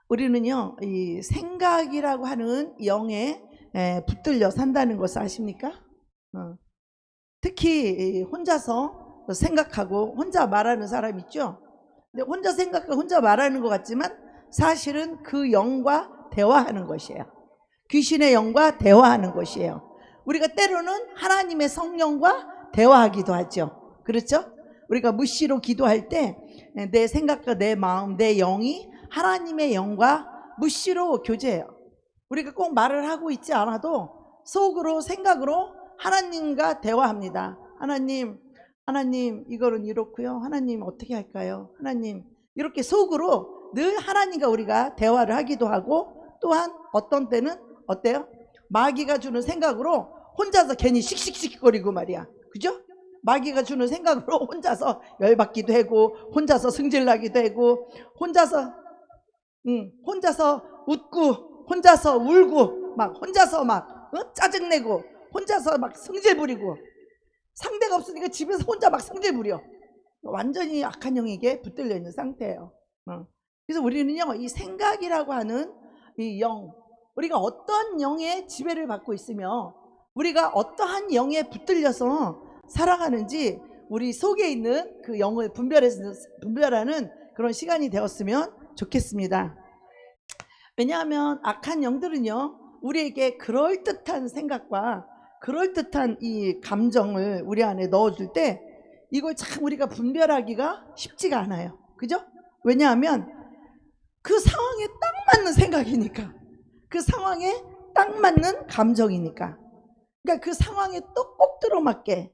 우리는요, 이 생각이라고 하는 영에 붙들려 산다는 것을 아십니까? 특히 혼자서 생각하고 혼자 말하는 사람 있죠? 근데 혼자 생각하고 혼자 말하는 것 같지만 사실은 그 영과 대화하는 것이에요. 귀신의 영과 대화하는 것이에요. 우리가 때로는 하나님의 성령과 대화하기도 하죠. 그렇죠? 우리가 무시로 기도할 때 내 생각과 내 마음, 내 영이 하나님의 영과 무시로 교제해요. 우리가 꼭 말을 하고 있지 않아도 속으로 생각으로 하나님과 대화합니다. 하나님 이거는 이렇고요. 하나님 어떻게 할까요? 하나님, 이렇게 속으로 늘 하나님과 우리가 대화를 하기도 하고, 또한 어떤 때는 어때요? 마귀가 주는 생각으로 혼자서 괜히 씩씩씩거리고 말이야. 그죠? 마귀가 주는 생각으로 혼자서 열받기도 하고, 혼자서 승질나기도 하고, 혼자서 웃고, 혼자서 울고, 막 혼자서 막 짜증내고, 혼자서 막 성질 부리고, 상대가 없으니까 집에서 혼자 막 성질 부려. 완전히 악한 영에게 붙들려 있는 상태예요. 그래서 우리는요, 이 생각이라고 하는 이 영, 우리가 어떤 영의 지배를 받고 있으며 우리가 어떠한 영에 붙들려서 살아가는지 우리 속에 있는 그 영을 분별하는 그런 시간이 되었으면 좋겠습니다. 왜냐하면 악한 영들은요, 우리에게 그럴듯한 생각과 그럴듯한 이 감정을 우리 안에 넣어줄 때 이걸 참 우리가 분별하기가 쉽지가 않아요. 그죠? 왜냐하면 그 상황에 딱 맞는 생각이니까, 그 상황에 딱 맞는 감정이니까, 그러니까 그 상황에 또 꼭 들어맞게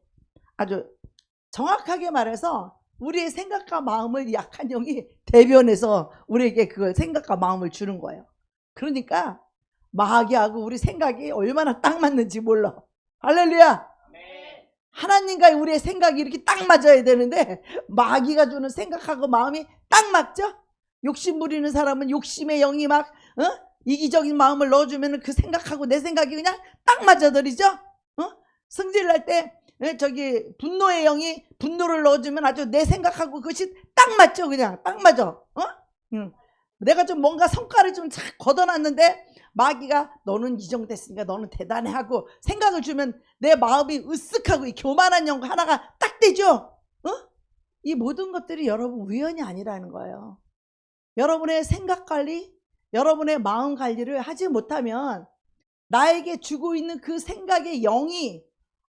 아주 정확하게 말해서 우리의 생각과 마음을 약한 영이 대변해서 우리에게 그 생각과 마음을 주는 거예요. 그러니까 마귀하고 우리 생각이 얼마나 딱 맞는지 몰라. 할렐루야. 하나님과 우리의 생각이 이렇게 딱 맞아야 되는데 마귀가 주는 생각하고 마음이 딱 맞죠? 욕심 부리는 사람은 욕심의 영이 막 이기적인 마음을 넣어주면 그 생각하고 내 생각이 그냥 딱 맞아들이죠? 성질날 때 저기 분노의 영이 분노를 넣어주면 아주 내 생각하고 그것이 딱 맞죠? 그냥 딱 맞아. 내가 좀 뭔가 성과를 좀 걷어놨는데 마귀가 너는 이 정도 됐으니까 너는 대단해 하고 생각을 주면 내 마음이 으쓱하고 이 교만한 영 하나가 딱 되죠. 이 모든 것들이 여러분 우연이 아니라는 거예요. 여러분의 생각 관리, 여러분의 마음 관리를 하지 못하면 나에게 주고 있는 그 생각의 영이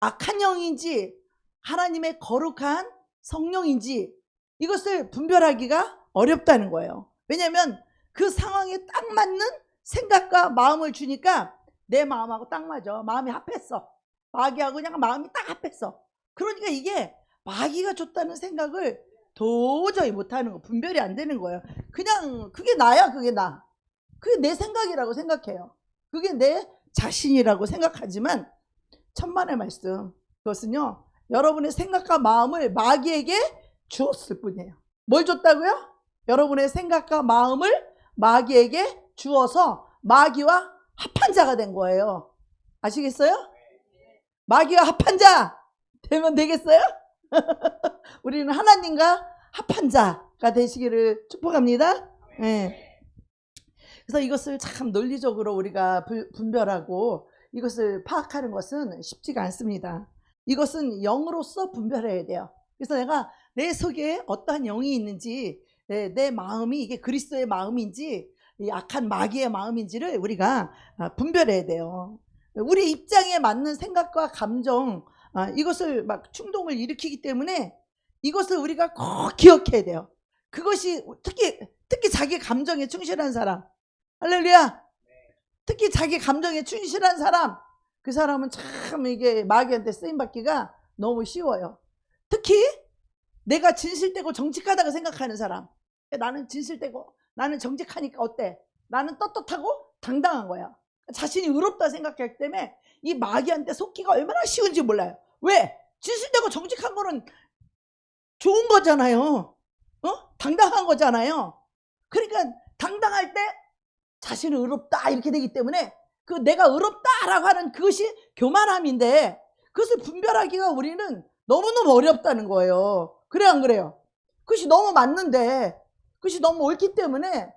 악한 영인지 하나님의 거룩한 성령인지 이것을 분별하기가 어렵다는 거예요. 왜냐하면 그 상황에 딱 맞는 생각과 마음을 주니까 내 마음하고 딱 맞아. 마음이 합했어. 마귀하고 그냥 마음이 딱 합했어. 그러니까 이게 마귀가 줬다는 생각을 도저히 못하는 거, 분별이 안 되는 거예요. 그냥 그게 나야. 그게 나. 그게 내 생각이라고 생각해요. 그게 내 자신이라고 생각하지만 천만의 말씀, 그것은요 여러분의 생각과 마음을 마귀에게 주었을 뿐이에요. 뭘 줬다고요? 여러분의 생각과 마음을 마귀에게 주어서 마귀와 합한 자가 된 거예요. 아시겠어요? 마귀와 합한 자 되면 되겠어요? 우리는 하나님과 합한 자가 되시기를 축복합니다. 네. 그래서 이것을 참 논리적으로 우리가 분별하고 이것을 파악하는 것은 쉽지가 않습니다. 이것은 영으로서 분별해야 돼요. 그래서 내가 내 속에 어떠한 영이 있는지, 내 마음이 이게 그리스도의 마음인지 이 악한 마귀의 마음인지를 우리가 분별해야 돼요. 우리 입장에 맞는 생각과 감정, 이것을 막 충동을 일으키기 때문에 이것을 우리가 꼭 기억해야 돼요. 그것이 특히 자기 감정에 충실한 사람, 할렐루야. 특히 자기 감정에 충실한 사람, 그 사람은 참 이게 마귀한테 쓰임받기가 너무 쉬워요. 특히 내가 진실되고 정직하다고 생각하는 사람, 나는 진실되고 나는 정직하니까 어때? 나는 떳떳하고 당당한 거야. 자신이 의롭다 생각하기 때문에 이 마귀한테 속기가 얼마나 쉬운지 몰라요. 왜? 진실되고 정직한 거는 좋은 거잖아요. 당당한 거잖아요. 그러니까 당당할 때 자신은 의롭다 이렇게 되기 때문에 그 내가 의롭다라고 하는 그것이 교만함인데 그것을 분별하기가 우리는 너무너무 어렵다는 거예요. 그래 안 그래요? 그것이 너무 맞는데 그것이 너무 옳기 때문에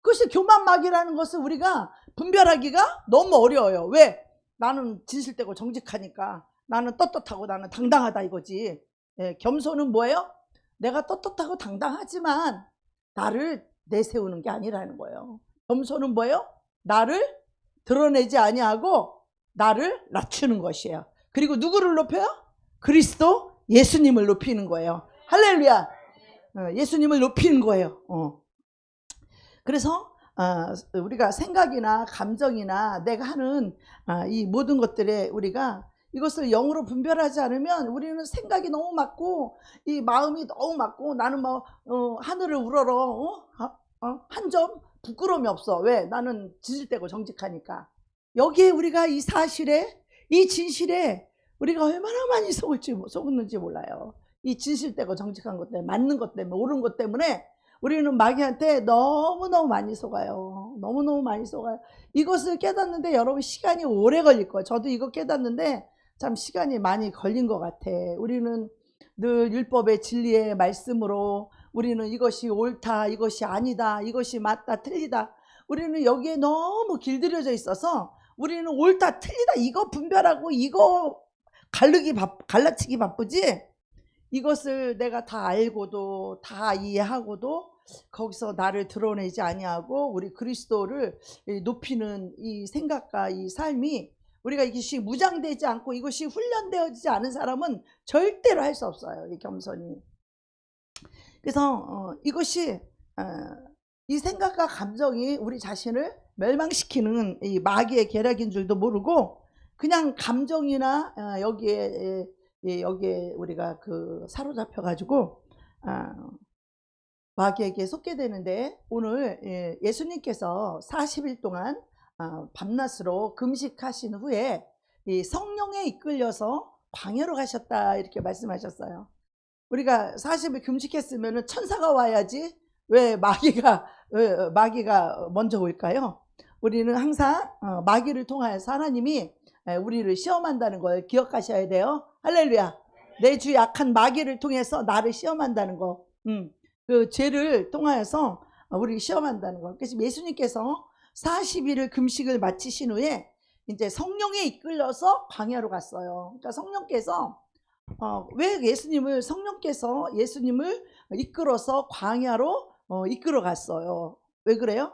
그것이 교만막이라는 것을 우리가 분별하기가 너무 어려워요. 왜? 나는 진실되고 정직하니까, 나는 떳떳하고 나는 당당하다 이거지. 예, 겸손은 뭐예요? 내가 떳떳하고 당당하지만 나를 내세우는 게 아니라는 거예요. 겸손은 뭐예요? 나를 드러내지 아니하고 나를 낮추는 것이에요. 그리고 누구를 높여요? 그리스도 예수님을 높이는 거예요. 할렐루야. 예수님을 높이는 거예요. 그래서 우리가 생각이나 감정이나 내가 하는 이 모든 것들에 우리가 이것을 영으로 분별하지 않으면 우리는 생각이 너무 많고 이 마음이 너무 많고 나는 뭐 하늘을 우러러 한 점 부끄러움이 없어. 왜? 나는 진실되고 정직하니까. 여기에 우리가 이 사실에, 이 진실에 우리가 얼마나 많이 속았는지 몰라요. 이 진실되고 정직한 것 때문에, 맞는 것 때문에, 옳은 것 때문에 우리는 마귀한테 너무너무 많이 속아요. 너무너무 많이 속아요. 이것을 깨닫는데 여러분 시간이 오래 걸릴 거예요. 저도 이거 깨닫는데 참 시간이 많이 걸린 것 같아. 우리는 늘 율법의 진리의 말씀으로 우리는 이것이 옳다, 이것이 아니다, 이것이 맞다, 틀리다. 우리는 여기에 너무 길들여져 있어서 우리는 옳다, 틀리다 이거 분별하고 이거 갈라치기 바쁘지, 이것을 내가 다 알고도 다 이해하고도 거기서 나를 드러내지 아니하고 우리 그리스도를 높이는 이 생각과 이 삶이, 우리가 이것이 무장되지 않고 이것이 훈련되어지지 않은 사람은 절대로 할 수 없어요. 이 겸손이. 그래서 이것이 이 생각과 감정이 우리 자신을 멸망시키는 이 마귀의 계략인 줄도 모르고 그냥 감정이나 여기에 우리가 사로잡혀 가지고 마귀에게 속게 되는데, 오늘 예수님께서 40일 동안 밤낮으로 금식하신 후에 이 성령에 이끌려서 광야로 가셨다 이렇게 말씀하셨어요. 우리가 40일 금식했으면 천사가 와야지 왜 마귀가 먼저 올까요? 우리는 항상 마귀를 통하여서 하나님이 우리를 시험한다는 걸 기억하셔야 돼요. 할렐루야. 내 주 약한 마귀를 통해서 나를 시험한다는 거, 그 죄를 통하여서 우리를 시험한다는 거. 그래서 예수님께서 40일을 금식을 마치신 후에 이제 성령에 이끌려서 광야로 갔어요. 그러니까 성령께서 왜 성령께서 예수님을 이끌어서 광야로 이끌어 갔어요. 왜 그래요?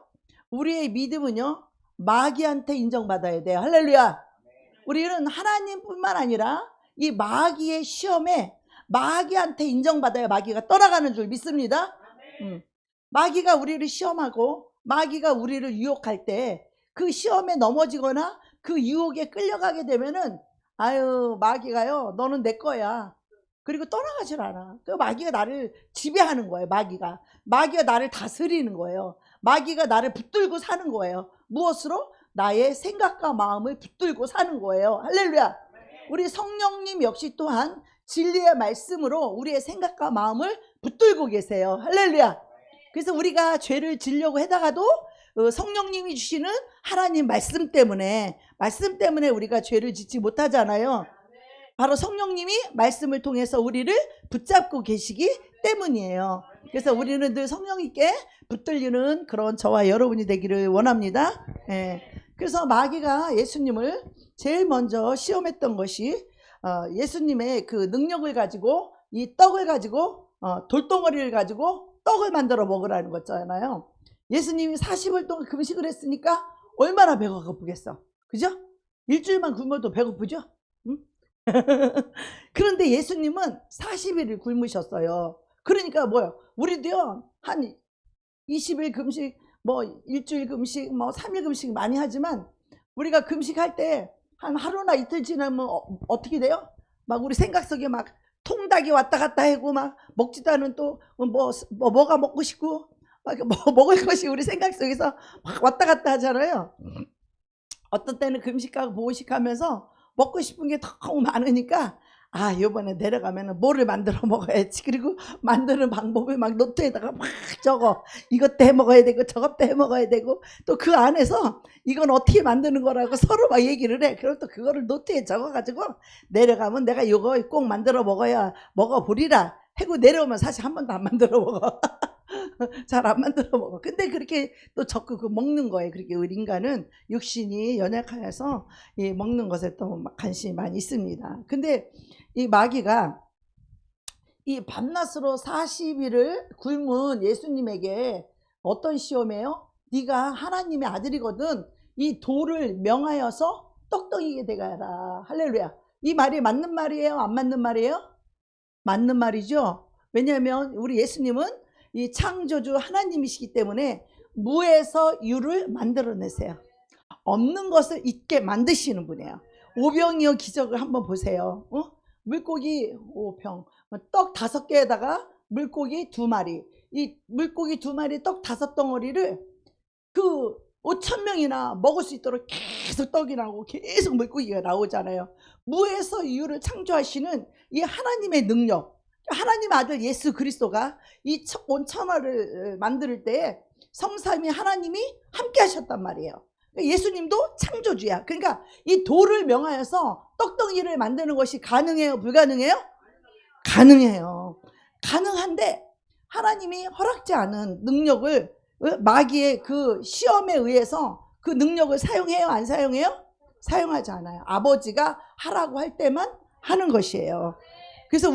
우리의 믿음은요, 마귀한테 인정받아야 돼요. 할렐루야. 우리는 하나님뿐만 아니라 이 마귀의 시험에 마귀한테 인정받아야 마귀가 떠나가는 줄 믿습니다. 마귀가 우리를 시험하고 마귀가 우리를 유혹할 때 그 시험에 넘어지거나 그 유혹에 끌려가게 되면은 아유, 마귀가요, 너는 내 거야. 그리고 떠나가질 않아. 그 마귀가 나를 지배하는 거예요. 마귀가 나를 다스리는 거예요. 마귀가 나를 붙들고 사는 거예요. 무엇으로? 나의 생각과 마음을 붙들고 사는 거예요. 할렐루야. 우리 성령님 역시 또한 진리의 말씀으로 우리의 생각과 마음을 붙들고 계세요. 할렐루야. 그래서 우리가 죄를 지려고 하다가도 성령님이 주시는 하나님 말씀 때문에 우리가 죄를 짓지 못하잖아요. 바로 성령님이 말씀을 통해서 우리를 붙잡고 계시기 때문이에요. 그래서 우리는 늘 성령님께 붙들리는 그런 저와 여러분이 되기를 원합니다. 그래서 마귀가 예수님을 제일 먼저 시험했던 것이 예수님의 그 능력을 가지고, 이 떡을 가지고, 돌덩어리를 가지고 떡을 만들어 먹으라는 거잖아요. 예수님이 40일 동안 금식을 했으니까 얼마나 배가 고프겠어. 그죠? 일주일만 굶어도 배고프죠? 응? 그런데 예수님은 40일을 굶으셨어요. 그러니까 뭐요? 우리도요, 한 20일 금식, 뭐 일주일 금식, 뭐 3일 금식 많이 하지만 우리가 금식할 때 한 하루나 이틀 지나면 어떻게 돼요? 막 우리 생각 속에 막 통닭이 왔다 갔다 하고 막 먹지도 않은 또 뭐가 먹고 싶고 막 먹을 것이 우리 생각 속에서 막 왔다 갔다 하잖아요. 어떤 때는 금식하고 보식하면서 먹고 싶은 게 너무 많으니까 이번에 내려가면 뭐를 만들어 먹어야지. 그리고 만드는 방법을 막 노트에다가 막 적어. 이것도 해 먹어야 되고 저것도 해 먹어야 되고, 또 그 안에서 이건 어떻게 만드는 거라고 서로 막 얘기를 해. 그럼 또 그거를 노트에 적어가지고 내려가면 내가 이거 꼭 만들어 먹어보리라 하고 내려오면 사실 한 번도 안 만들어 먹어. 잘 안 만들어 먹어. 근데 그렇게 또 적극 먹는 거예요. 그렇게 우리 인간은 육신이 연약하여서 이 먹는 것에 또 막 관심이 많이 있습니다. 근데 이 마귀가 이 밤낮으로 40일을 굶은 예수님에게 어떤 시험이에요? 네가 하나님의 아들이거든. 이 돌을 명하여서 떡덩이게 되가라. 할렐루야. 이 말이 맞는 말이에요? 안 맞는 말이에요? 맞는 말이죠. 왜냐하면 우리 예수님은 이 창조주 하나님이시기 때문에 무에서 유를 만들어내세요. 없는 것을 있게 만드시는 분이에요. 오병이어 기적을 한번 보세요. 물고기 5병, 떡 5개에다가 물고기 2마리, 이 물고기 2마리 떡 5덩어리를 그 5,000명이나 먹을 수 있도록 계속 떡이 나오고 계속 물고기가 나오잖아요. 무에서 유를 창조하시는 이 하나님의 능력, 하나님 아들 예수 그리스도가 이 온 천하를 만들 때 성삼위 하나님이 함께 하셨단 말이에요. 예수님도 창조주야. 그러니까 이 돌을 명하여서 떡덩이를 만드는 것이 가능해요? 불가능해요? 가능해요. 가능한데 하나님이 허락지 않은 능력을 마귀의 그 시험에 의해서 그 능력을 사용해요? 안 사용해요? 사용하지 않아요. 아버지가 하라고 할 때만 하는 것이에요. 그래서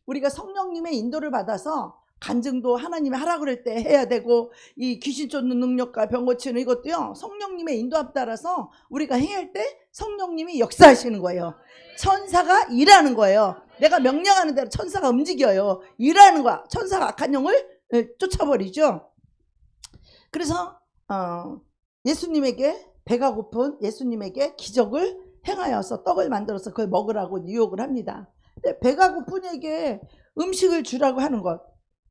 우리가 성령님의 인도를 받아서 간증도 하나님이 하라고 그럴 때 해야 되고, 이 귀신 쫓는 능력과 병 고치는 이것도요, 성령님의 인도에 따라서 우리가 해야 할 때 성령님이 역사하시는 거예요. 천사가 일하는 거예요. 내가 명령하는 대로 천사가 움직여요. 일하는 거야. 천사가 악한 영을 쫓아버리죠. 그래서 예수님에게, 배가 고픈 예수님에게 기적을 행하여서 떡을 만들어서 그걸 먹으라고 유혹을 합니다. 근데 배가 고픈에게 음식을 주라고 하는 것,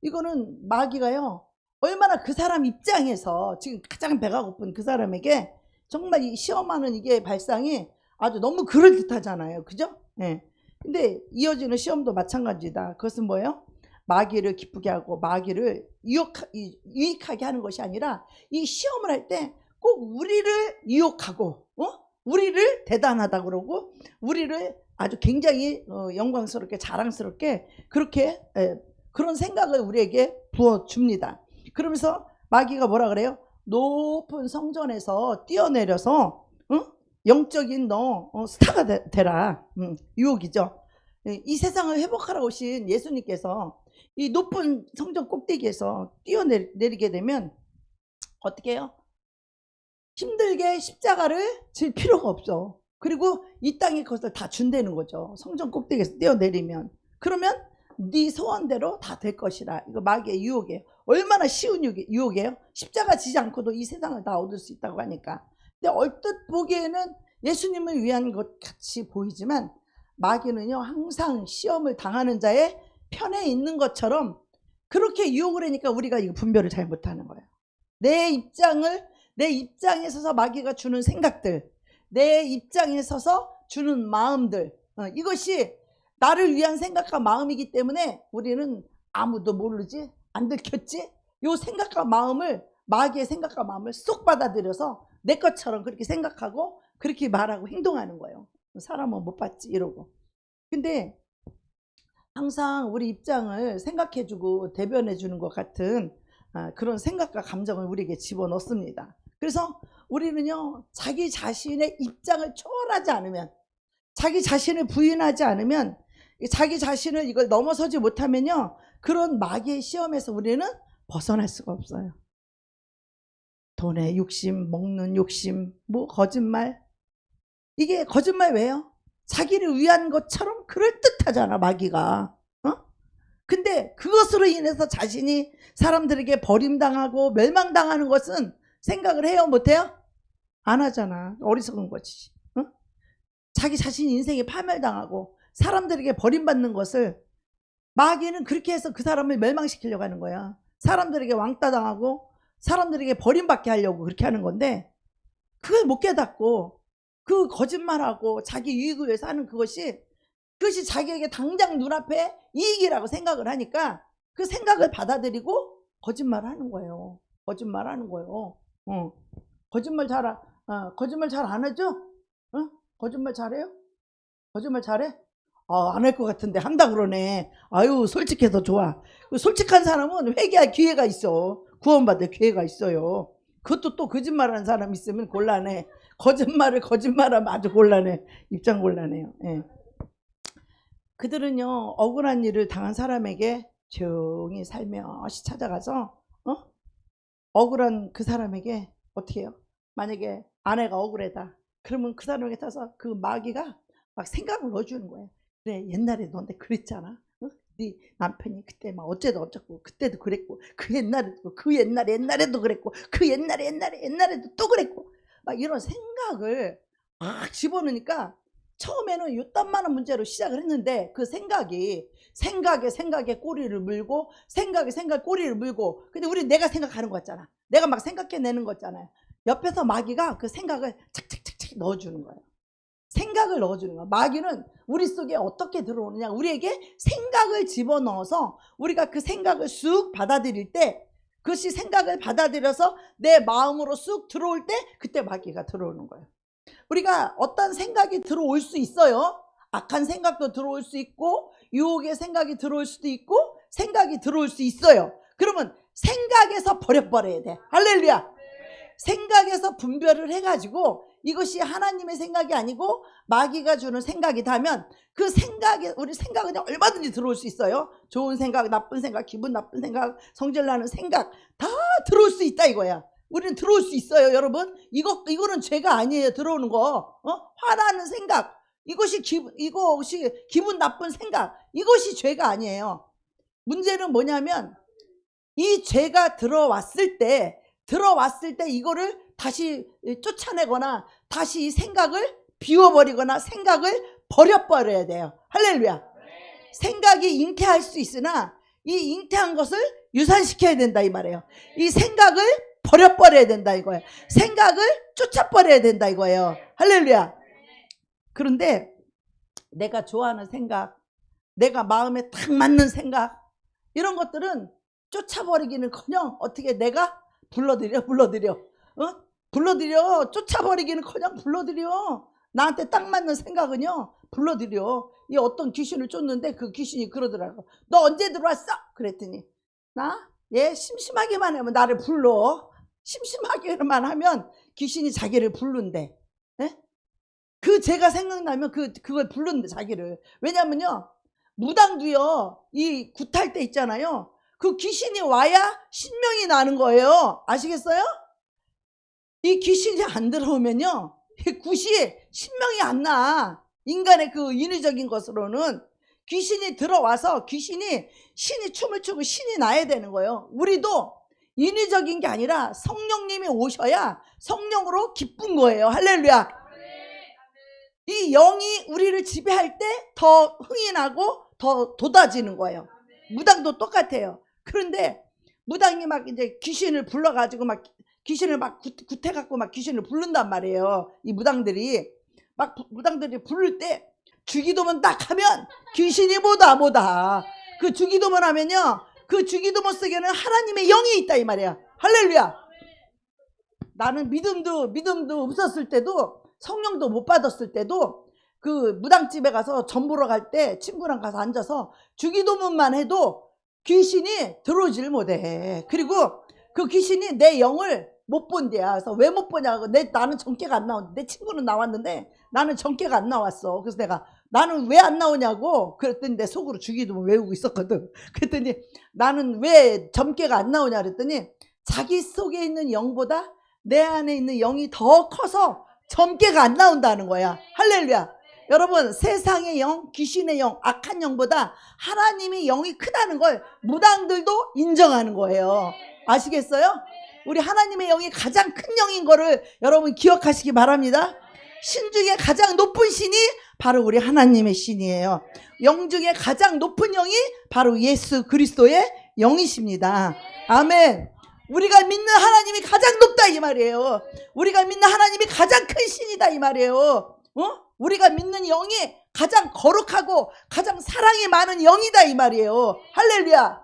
이거는 마귀가요, 얼마나 그 사람 입장에서 지금 가장 배가 고픈 그 사람에게 정말 이 시험하는 이게 발상이 아주 너무 그럴듯하잖아요. 그죠? 네. 근데 이어지는 시험도 마찬가지다. 그것은 뭐예요? 마귀를 기쁘게 하고 마귀를 유익하게 하는 것이 아니라, 이 시험을 할 때 꼭 우리를 유혹하고 우리를 대단하다 그러고 우리를 아주 굉장히 영광스럽게 자랑스럽게 그렇게 그런 생각을 우리에게 부어줍니다. 그러면서 마귀가 뭐라 그래요? 높은 성전에서 뛰어내려서 영적인 너 스타가 되라. 유혹이죠. 이 세상을 회복하러 오신 예수님께서 이 높은 성전 꼭대기에서 뛰어내리게 되면 어떻게 해요? 힘들게 십자가를 질 필요가 없어. 그리고 이 땅에 그것을 다 준다는 거죠. 성전 꼭대기에서 뛰어내리면. 그러면 네 소원대로 다 될 것이라. 이거 마귀의 유혹이에요. 얼마나 쉬운 유혹이에요? 십자가 지지 않고도 이 세상을 다 얻을 수 있다고 하니까. 근데 얼뜻 보기에는 예수님을 위한 것 같이 보이지만, 마귀는요, 항상 시험을 당하는 자의 편에 있는 것처럼 그렇게 유혹을 하니까 우리가 이거 분별을 잘 못하는 거예요. 내 입장에 서서 마귀가 주는 생각들, 내 입장에 서서 주는 마음들, 이것이 나를 위한 생각과 마음이기 때문에 우리는 아무도 모르지, 안 들켰지, 요 생각과 마음을, 마귀의 생각과 마음을 쏙 받아들여서 내 것처럼 그렇게 생각하고 그렇게 말하고 행동하는 거예요. 사람은 못 봤지 이러고. 근데 항상 우리 입장을 생각해주고 대변해주는 것 같은 그런 생각과 감정을 우리에게 집어넣습니다. 그래서 우리는요, 자기 자신의 입장을 초월하지 않으면, 자기 자신을 부인하지 않으면, 자기 자신을 이걸 넘어서지 못하면요, 그런 마귀의 시험에서 우리는 벗어날 수가 없어요. 돈의 욕심, 먹는 욕심, 뭐 거짓말. 이게 거짓말 왜요? 자기를 위한 것처럼 그럴듯하잖아, 마귀가. 근데 그것으로 인해서 자신이 사람들에게 버림당하고 멸망당하는 것은 생각을 해요? 못해요? 안 하잖아. 어리석은 거지. 자기 자신 인생에 파멸당하고 사람들에게 버림받는 것을, 마귀는 그렇게 해서 그 사람을 멸망시키려고 하는 거야. 사람들에게 왕따 당하고 사람들에게 버림받게 하려고 그렇게 하는 건데, 그걸 못 깨닫고 그 거짓말하고 자기 유익을 위해서 하는 그것이 자기에게 당장 눈앞에 이익이라고 생각을 하니까 그 생각을 받아들이고 거짓말을 하는 거예요. 거짓말하는 거예요. 거짓말 잘 안 하죠? 거짓말 잘해요? 거짓말 잘해? 안 할 것 같은데 한다 그러네. 아유, 솔직해서 좋아. 솔직한 사람은 회개할 기회가 있어. 구원받을 기회가 있어요. 그것도 또 거짓말하는 사람 있으면 곤란해. 거짓말하면 아주 곤란해. 입장 곤란해요. 예. 그들은요, 억울한 일을 당한 사람에게 조용히 살며시 찾아가서 억울한 그 사람에게 어떻게 해요? 만약에 아내가 억울하다 그러면 그 사람에게 타서 그 마귀가 막 생각을 넣어주는 거예요. 그래, 옛날에 너한테 그랬잖아. 네 남편이 그때 막 어째도 어쩌고 그때도 그랬고 그 옛날에도 옛날에도 그랬고 그 옛날에도 또 그랬고 막 이런 생각을 막 집어넣으니까 처음에는 이딴만한 문제로 시작을 했는데 그 생각에 꼬리를 물고 생각에 꼬리를 물고 근데 우리 내가 생각하는 거 같잖아. 내가 막 생각해내는 거잖아요. 옆에서 마귀가 그 생각을 착착착착 넣어주는 거예요. 생각을 넣어주는 거야. 마귀는 우리 속에 어떻게 들어오느냐, 우리에게 생각을 집어넣어서 우리가 그 생각을 쑥 받아들일 때 그것이 생각을 받아들여서 내 마음으로 쑥 들어올 때 그때 마귀가 들어오는 거예요. 우리가 어떤 생각이 들어올 수 있어요. 악한 생각도 들어올 수 있고 유혹의 생각이 들어올 수도 있고 생각이 들어올 수 있어요. 그러면 생각에서 버려야 돼. 할렐루야. 생각에서 분별을 해가지고 이것이 하나님의 생각이 아니고 마귀가 주는 생각이다면 그 생각에 우리 생각은 얼마든지 들어올 수 있어요. 좋은 생각, 나쁜 생각, 기분 나쁜 생각, 성질나는 생각 다 들어올 수 있다 이거야. 우리는 들어올 수 있어요, 여러분. 이거는 죄가 아니에요. 들어오는 거. 화나는 생각, 이것이 기분 나쁜 생각, 이것이 죄가 아니에요. 문제는 뭐냐면 이 죄가 들어왔을 때 이거를 다시 쫓아내거나 다시 생각을 비워버리거나 생각을 버려야 돼요. 할렐루야. 생각이 잉태할 수 있으나 이 잉태한 것을 유산시켜야 된다 이 말이에요. 이 생각을 버려야 된다 이거예요. 생각을 쫓아버려야 된다 이거예요. 할렐루야. 그런데 내가 좋아하는 생각, 내가 마음에 딱 맞는 생각, 이런 것들은 쫓아버리기는커녕 어떻게 내가 불러들여 쫓아버리기는커녕 불러들여. 나한테 딱 맞는 생각은요 불러들여. 이 어떤 귀신을 쫓는데 그 귀신이 그러더라고. 너 언제 들어왔어? 그랬더니 심심하게만 하면 나를 불러. 심심하게만 하면 귀신이 자기를 부른대. 예? 그 죄가 생각나면 그걸 부른대 자기를. 왜냐면요 무당도요 이 굿할 때 있잖아요. 그 귀신이 와야 신명이 나는 거예요. 아시겠어요? 이 귀신이 안 들어오면요 이 굿이 신명이 안 나. 인간의 그 인위적인 것으로는 귀신이 들어와서 신이 춤을 추고 신이 나야 되는 거예요. 우리도 인위적인 게 아니라 성령님이 오셔야 성령으로 기쁜 거예요. 할렐루야. 이 영이 우리를 지배할 때 더 흥이 나고 더 돋아지는 거예요. 무당도 똑같아요. 그런데 무당이 막 이제 귀신을 불러가지고 막 귀신을 막 굿해갖고 막 귀신을 부른단 말이에요. 이 무당들이 부를 때 주기도문 딱 하면 귀신이 뭐다. 그 주기도문 하면요 그 주기도문 속에는 하나님의 영이 있다 이 말이야. 할렐루야. 나는 믿음도 없었을 때도 성령도 못 받았을 때도 그 무당집에 가서 전 보러 갈 때 친구랑 가서 앉아서 주기도문만 해도 귀신이 들어오질 못해. 그리고 그 귀신이 내 영을 못 본대야. 그래서 왜 못 보냐고. 나는 전개가 안 나오는데 내 친구는 나왔는데 나는 전개가 안 나왔어. 그래서 내가 나는 왜 안 나오냐고 그랬더니 내 속으로 주기도문 외우고 있었거든. 그랬더니 나는 왜 전개가 안 나오냐 그랬더니 자기 속에 있는 영보다 내 안에 있는 영이 더 커서 전개가 안 나온다는 거야. 할렐루야. 여러분 세상의 영, 귀신의 영, 악한 영보다 하나님의 영이 크다는 걸 무당들도 인정하는 거예요. 아시겠어요? 우리 하나님의 영이 가장 큰 영인 거를 여러분 기억하시기 바랍니다. 신 중에 가장 높은 신이 바로 우리 하나님의 신이에요. 영 중에 가장 높은 영이 바로 예수 그리스도의 영이십니다. 아멘. 우리가 믿는 하나님이 가장 높다 이 말이에요. 우리가 믿는 하나님이 가장 큰 신이다 이 말이에요. 우리가 믿는 영이 가장 거룩하고 가장 사랑이 많은 영이다 이 말이에요. 할렐루야.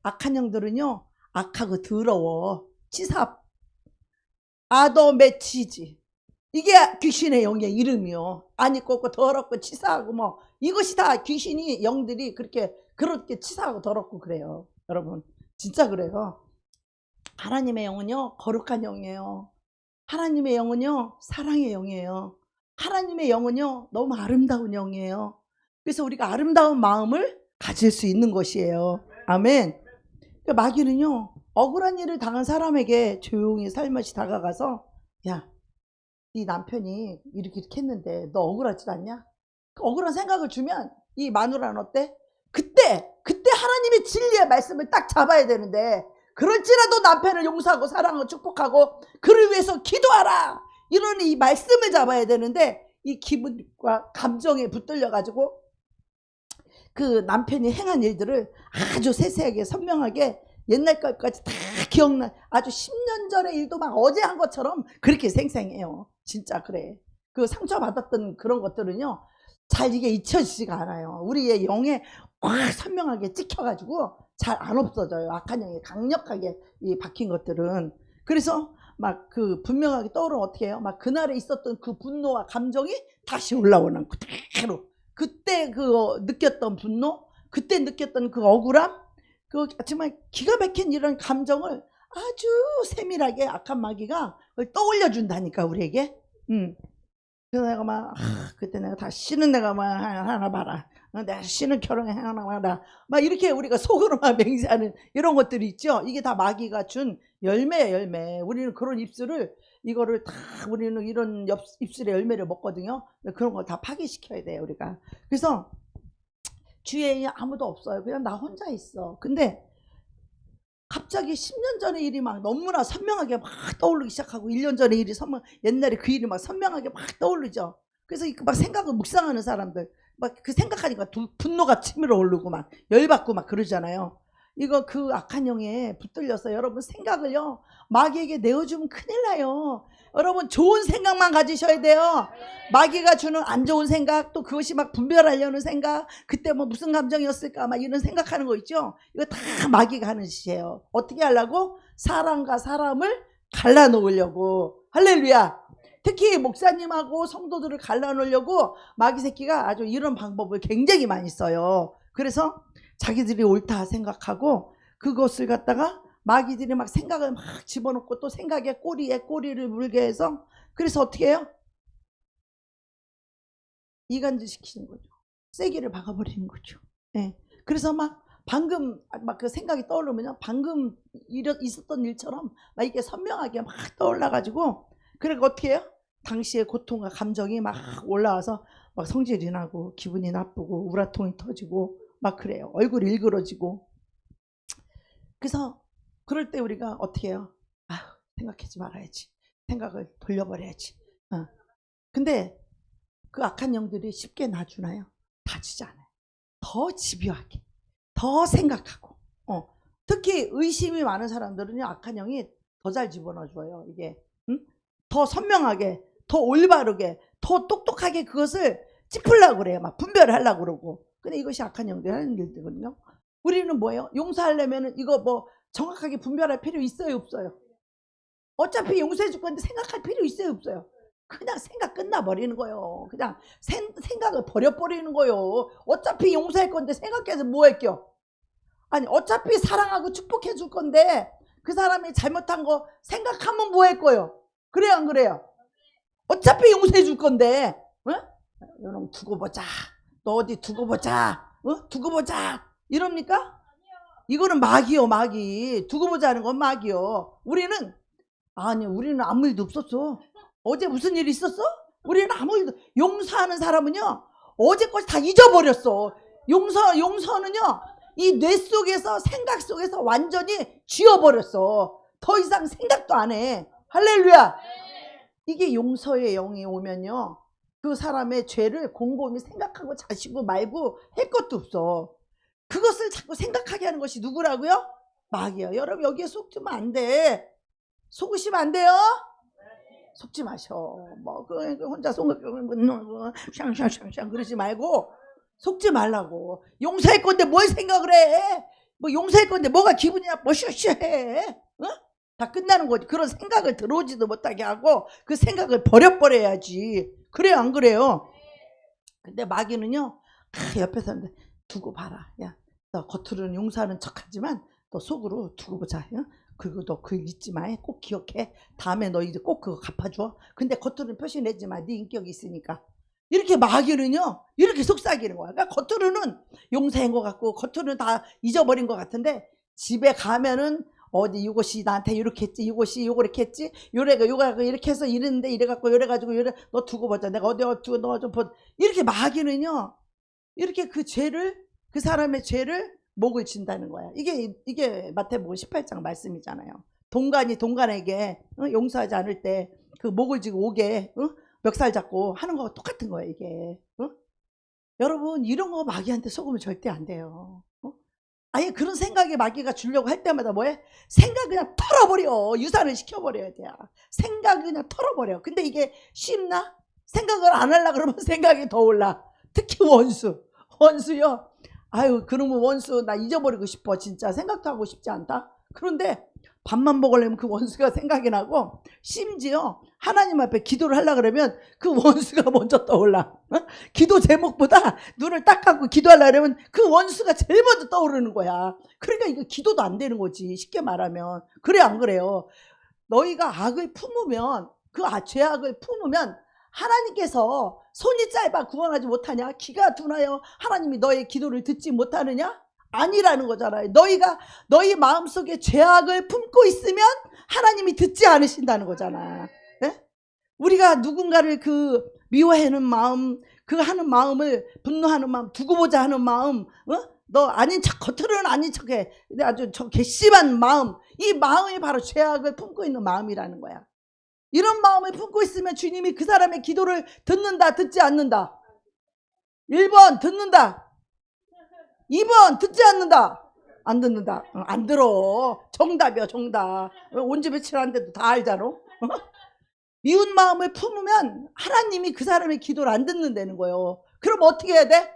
악한 영들은요 악하고 더러워. 치사 아더 매치지. 이게 귀신의 영의 이름이요. 안 입고 없고 더럽고 치사하고 뭐 이것이 다 귀신이 영들이 그렇게 치사하고 더럽고 그래요. 여러분 진짜 그래요. 하나님의 영은요 거룩한 영이에요. 하나님의 영은요 사랑의 영이에요. 하나님의 영은요 너무 아름다운 영이에요. 그래서 우리가 아름다운 마음을 가질 수 있는 것이에요. 아멘. 그러니까 마귀는요 억울한 일을 당한 사람에게 조용히 살며시 다가가서 야, 네 남편이 이렇게 했는데 너 억울하지 않냐? 억울한 생각을 주면 이 마누라는 어때? 그때 하나님의 진리의 말씀을 딱 잡아야 되는데 그럴지라도 남편을 용서하고 사랑하고 축복하고 그를 위해서 기도하라 이런 이 말씀을 잡아야 되는데 이 기분과 감정에 붙들려 가지고 그 남편이 행한 일들을 아주 세세하게 선명하게 옛날 것까지 다 기억나 아주 10년 전의 일도 막 어제 한 것처럼 그렇게 생생해요. 진짜 그래. 그 상처받았던 그런 것들은요 잘 이게 잊혀지지가 않아요. 우리의 영에 확 선명하게 찍혀가지고 잘 안 없어져요. 악한 영이 강력하게 박힌 것들은. 그래서 막 그 분명하게 떠오르면 어떻게 해요? 막 그날에 있었던 그 분노와 감정이 다시 올라오는 그대로 그때 그 느꼈던 분노 그때 느꼈던 그 억울함 그 정말 기가 막힌 이런 감정을 아주 세밀하게 악한 마귀가 떠올려 준다니까 우리에게. 그래서 내가 막 그때 내가 다 씨는 내가 막 하나 봐라. 내가 씨는 결혼해 하나 봐라. 막 이렇게 우리가 속으로 막 맹세하는 이런 것들이 있죠. 이게 다 마귀가 준 열매예요, 열매. 우리는 그런 입술을 이거를 다 우리는 이런 입술의 열매를 먹거든요. 그런 걸 다 파괴시켜야 돼요, 우리가. 그래서 주위에 아무도 없어요. 그냥 나 혼자 있어. 근데 갑자기 10년 전의 일이 막 너무나 선명하게 막 떠오르기 시작하고 1년 전의 일이 옛날에 그 일이 막 선명하게 막 떠오르죠. 그래서 막 생각을 묵상하는 사람들 막 그 생각하니까 분노가 치밀어 오르고 막 열받고 막 그러잖아요. 이거 그 악한 영에 붙들려서 여러분 생각을요 마귀에게 내어주면 큰일 나요. 여러분 좋은 생각만 가지셔야 돼요. 마귀가 주는 안 좋은 생각 또 그것이 막 분별하려는 생각 그때 뭐 무슨 감정이었을까 막 이런 생각하는 거 있죠. 이거 다 마귀가 하는 짓이에요. 어떻게 하려고? 사람과 사람을 갈라놓으려고. 할렐루야. 특히 목사님하고 성도들을 갈라놓으려고 마귀 새끼가 아주 이런 방법을 굉장히 많이 써요. 그래서 자기들이 옳다 생각하고 그것을 갖다가 마귀들이 막 생각을 막 집어넣고 또 생각의 꼬리에 꼬리를 물게 해서 그래서 어떻게 해요? 이간질 시키는 거죠. 세기를 박아버리는 거죠. 네. 그래서 막 방금 막 그 생각이 떠오르면요 방금 있었던 일처럼 막 이게 선명하게 막 떠올라가지고 그러니까 어떻게 해요? 당시의 고통과 감정이 막 올라와서 막 성질이 나고 기분이 나쁘고 우라통이 터지고 막 그래요. 얼굴이 일그러지고. 그래서 그럴 때 우리가 어떻게 해요? 아, 생각하지 말아야지. 생각을 돌려버려야지. 근데 그 악한 영들이 쉽게 놔주나요? 놔주지 않아요. 더 집요하게, 더 생각하고. 특히 의심이 많은 사람들은요, 악한 영이 더 잘 집어넣어줘요. 이게 더 선명하게, 더 올바르게, 더 똑똑하게 그것을 짚으려고 그래요. 막 분별을 하려고 그러고. 근데 이것이 악한 영들이 하는 일들거든요. 우리는 뭐예요? 용서하려면 이거 뭐 정확하게 분별할 필요 있어요, 없어요? 어차피 용서해 줄 건데 생각할 필요 있어요, 없어요? 그냥 생각 끝나버리는 거예요. 그냥 생각을 버려버리는 거예요. 어차피 용서할 건데 생각해서 뭐 할게요? 아니 어차피 사랑하고 축복해 줄 건데 그 사람이 잘못한 거 생각하면 뭐 할 거예요? 그래요 안 그래요? 어차피 용서해 줄 건데 이놈 두고 보자. 너 어디 두고 보자. 두고 보자. 이럽니까? 이거는 마귀요 마귀. 두고 보자는 건 마귀요. 우리는 아무 일도 없었어. 어제 무슨 일이 있었어? 우리는 아무 일도. 용서하는 사람은요 어제 것이 다 잊어버렸어. 용서는요 이 뇌 속에서 생각 속에서 완전히 지워버렸어. 더 이상 생각도 안 해. 할렐루야. 이게 용서의 영이 오면요 그 사람의 죄를 곰곰이 생각하고 자시고 말고 할 것도 없어. 그것을 자꾸 생각하게 하는 것이 누구라고요? 마귀야. 여러분 여기에 속으면 안 돼. 속으시면 안 돼요. 속지 마셔. 뭐 혼자 샹샹샹샹 그러지 말고 속지 말라고. 용서할 건데 뭘 생각을 해? 뭐 용서할 건데 뭐가 기분이 나빠? 뭐 쉬쉬해. 다 끝나는 거지. 그런 생각을 들어오지도 못하게 하고 그 생각을 버려야지. 그래요, 안 그래요? 근데 마귀는요, 옆에서 두고 봐라. 야, 너 겉으로는 용서하는 척하지만 너 속으로 두고 보자. 야? 그리고 너 그거 잊지 마. 꼭 기억해. 다음에 너 이제 꼭 그거 갚아줘. 근데 겉으로는 표시 내지 마. 네 인격이 있으니까. 이렇게 마귀는요, 이렇게 속삭이는 거야. 그러니까 겉으로는 용서한 것 같고 겉으로는 다 잊어버린 것 같은데 집에 가면은 어디 이것이 나한테 이렇게 했지, 이것이 요거 이렇게 했지, 요래가 이렇게 해서 이랬는데 이래갖고 이래가지고 너 두고 보자. 내가 어디 두고 너 좀 보. 이렇게 마귀는요, 이렇게 그 사람의 죄를 목을 친다는 거야. 이게 마태복음 18장 말씀이잖아요. 동간이 동간에게 용서하지 않을 때 그 목을 쥐고 오게 멱살 잡고 하는 거와 똑같은 거예요, 이게. 여러분, 이런 거 마귀한테 속으면 절대 안 돼요. 아예 그런 생각에 마귀가 주려고 할 때마다 뭐해? 생각 그냥 털어버려. 유산을 시켜버려야 돼. 생각 그냥 털어버려. 근데 이게 쉽나? 생각을 안 하려고 그러면 생각이 더 올라. 특히 원수요. 아유, 그러면 원수 나 잊어버리고 싶어. 진짜 생각도 하고 싶지 않다. 그런데 밥만 먹으려면 그 원수가 생각이 나고, 심지어 하나님 앞에 기도를 하려고 그러면 그 원수가 먼저 떠올라. 기도 제목보다 눈을 딱 감고 기도하려고 그러면 그 원수가 제일 먼저 떠오르는 거야. 그러니까 이거 기도도 안 되는 거지, 쉽게 말하면. 그래, 안 그래요? 너희가 악을 품으면, 죄악을 품으면 하나님께서 손이 짧아 구원하지 못하냐? 기가 둔하여 하나님이 너의 기도를 듣지 못하느냐? 아니라는 거잖아요. 너희 마음속에 죄악을 품고 있으면 하나님이 듣지 않으신다는 거잖아. 네? 우리가 누군가를 미워하는 마음, 하는 마음을, 분노하는 마음, 두고 보자 하는 마음, 너 아닌 척, 겉으로는 아닌 척해. 근데 아주 괘씸한 마음, 이 마음이 바로 죄악을 품고 있는 마음이라는 거야. 이런 마음을 품고 있으면 주님이 그 사람의 기도를 듣는다, 듣지 않는다? 1번 듣는다. 2번 듣지 않는다. 안 듣는다. 안 들어. 정답이야, 정답. 온지 며칠 안 돼도 다 알잖아. 미운 마음을 품으면 하나님이 그 사람의 기도를 안 듣는다는 거예요. 그럼 어떻게 해야 돼?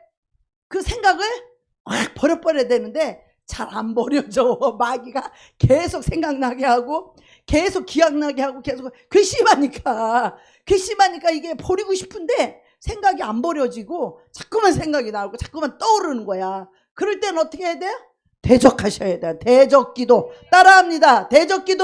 그 생각을 확 버려야 되는데 잘 안 버려져. 마귀가 계속 생각나게 하고 계속 기억나게 하고 계속 괘씸하니까 이게 버리고 싶은데 생각이 안 버려지고 자꾸만 생각이 나고 자꾸만 떠오르는 거야. 그럴 때는 어떻게 해야 돼요? 대적하셔야 돼요. 대적기도. 따라합니다. 대적기도.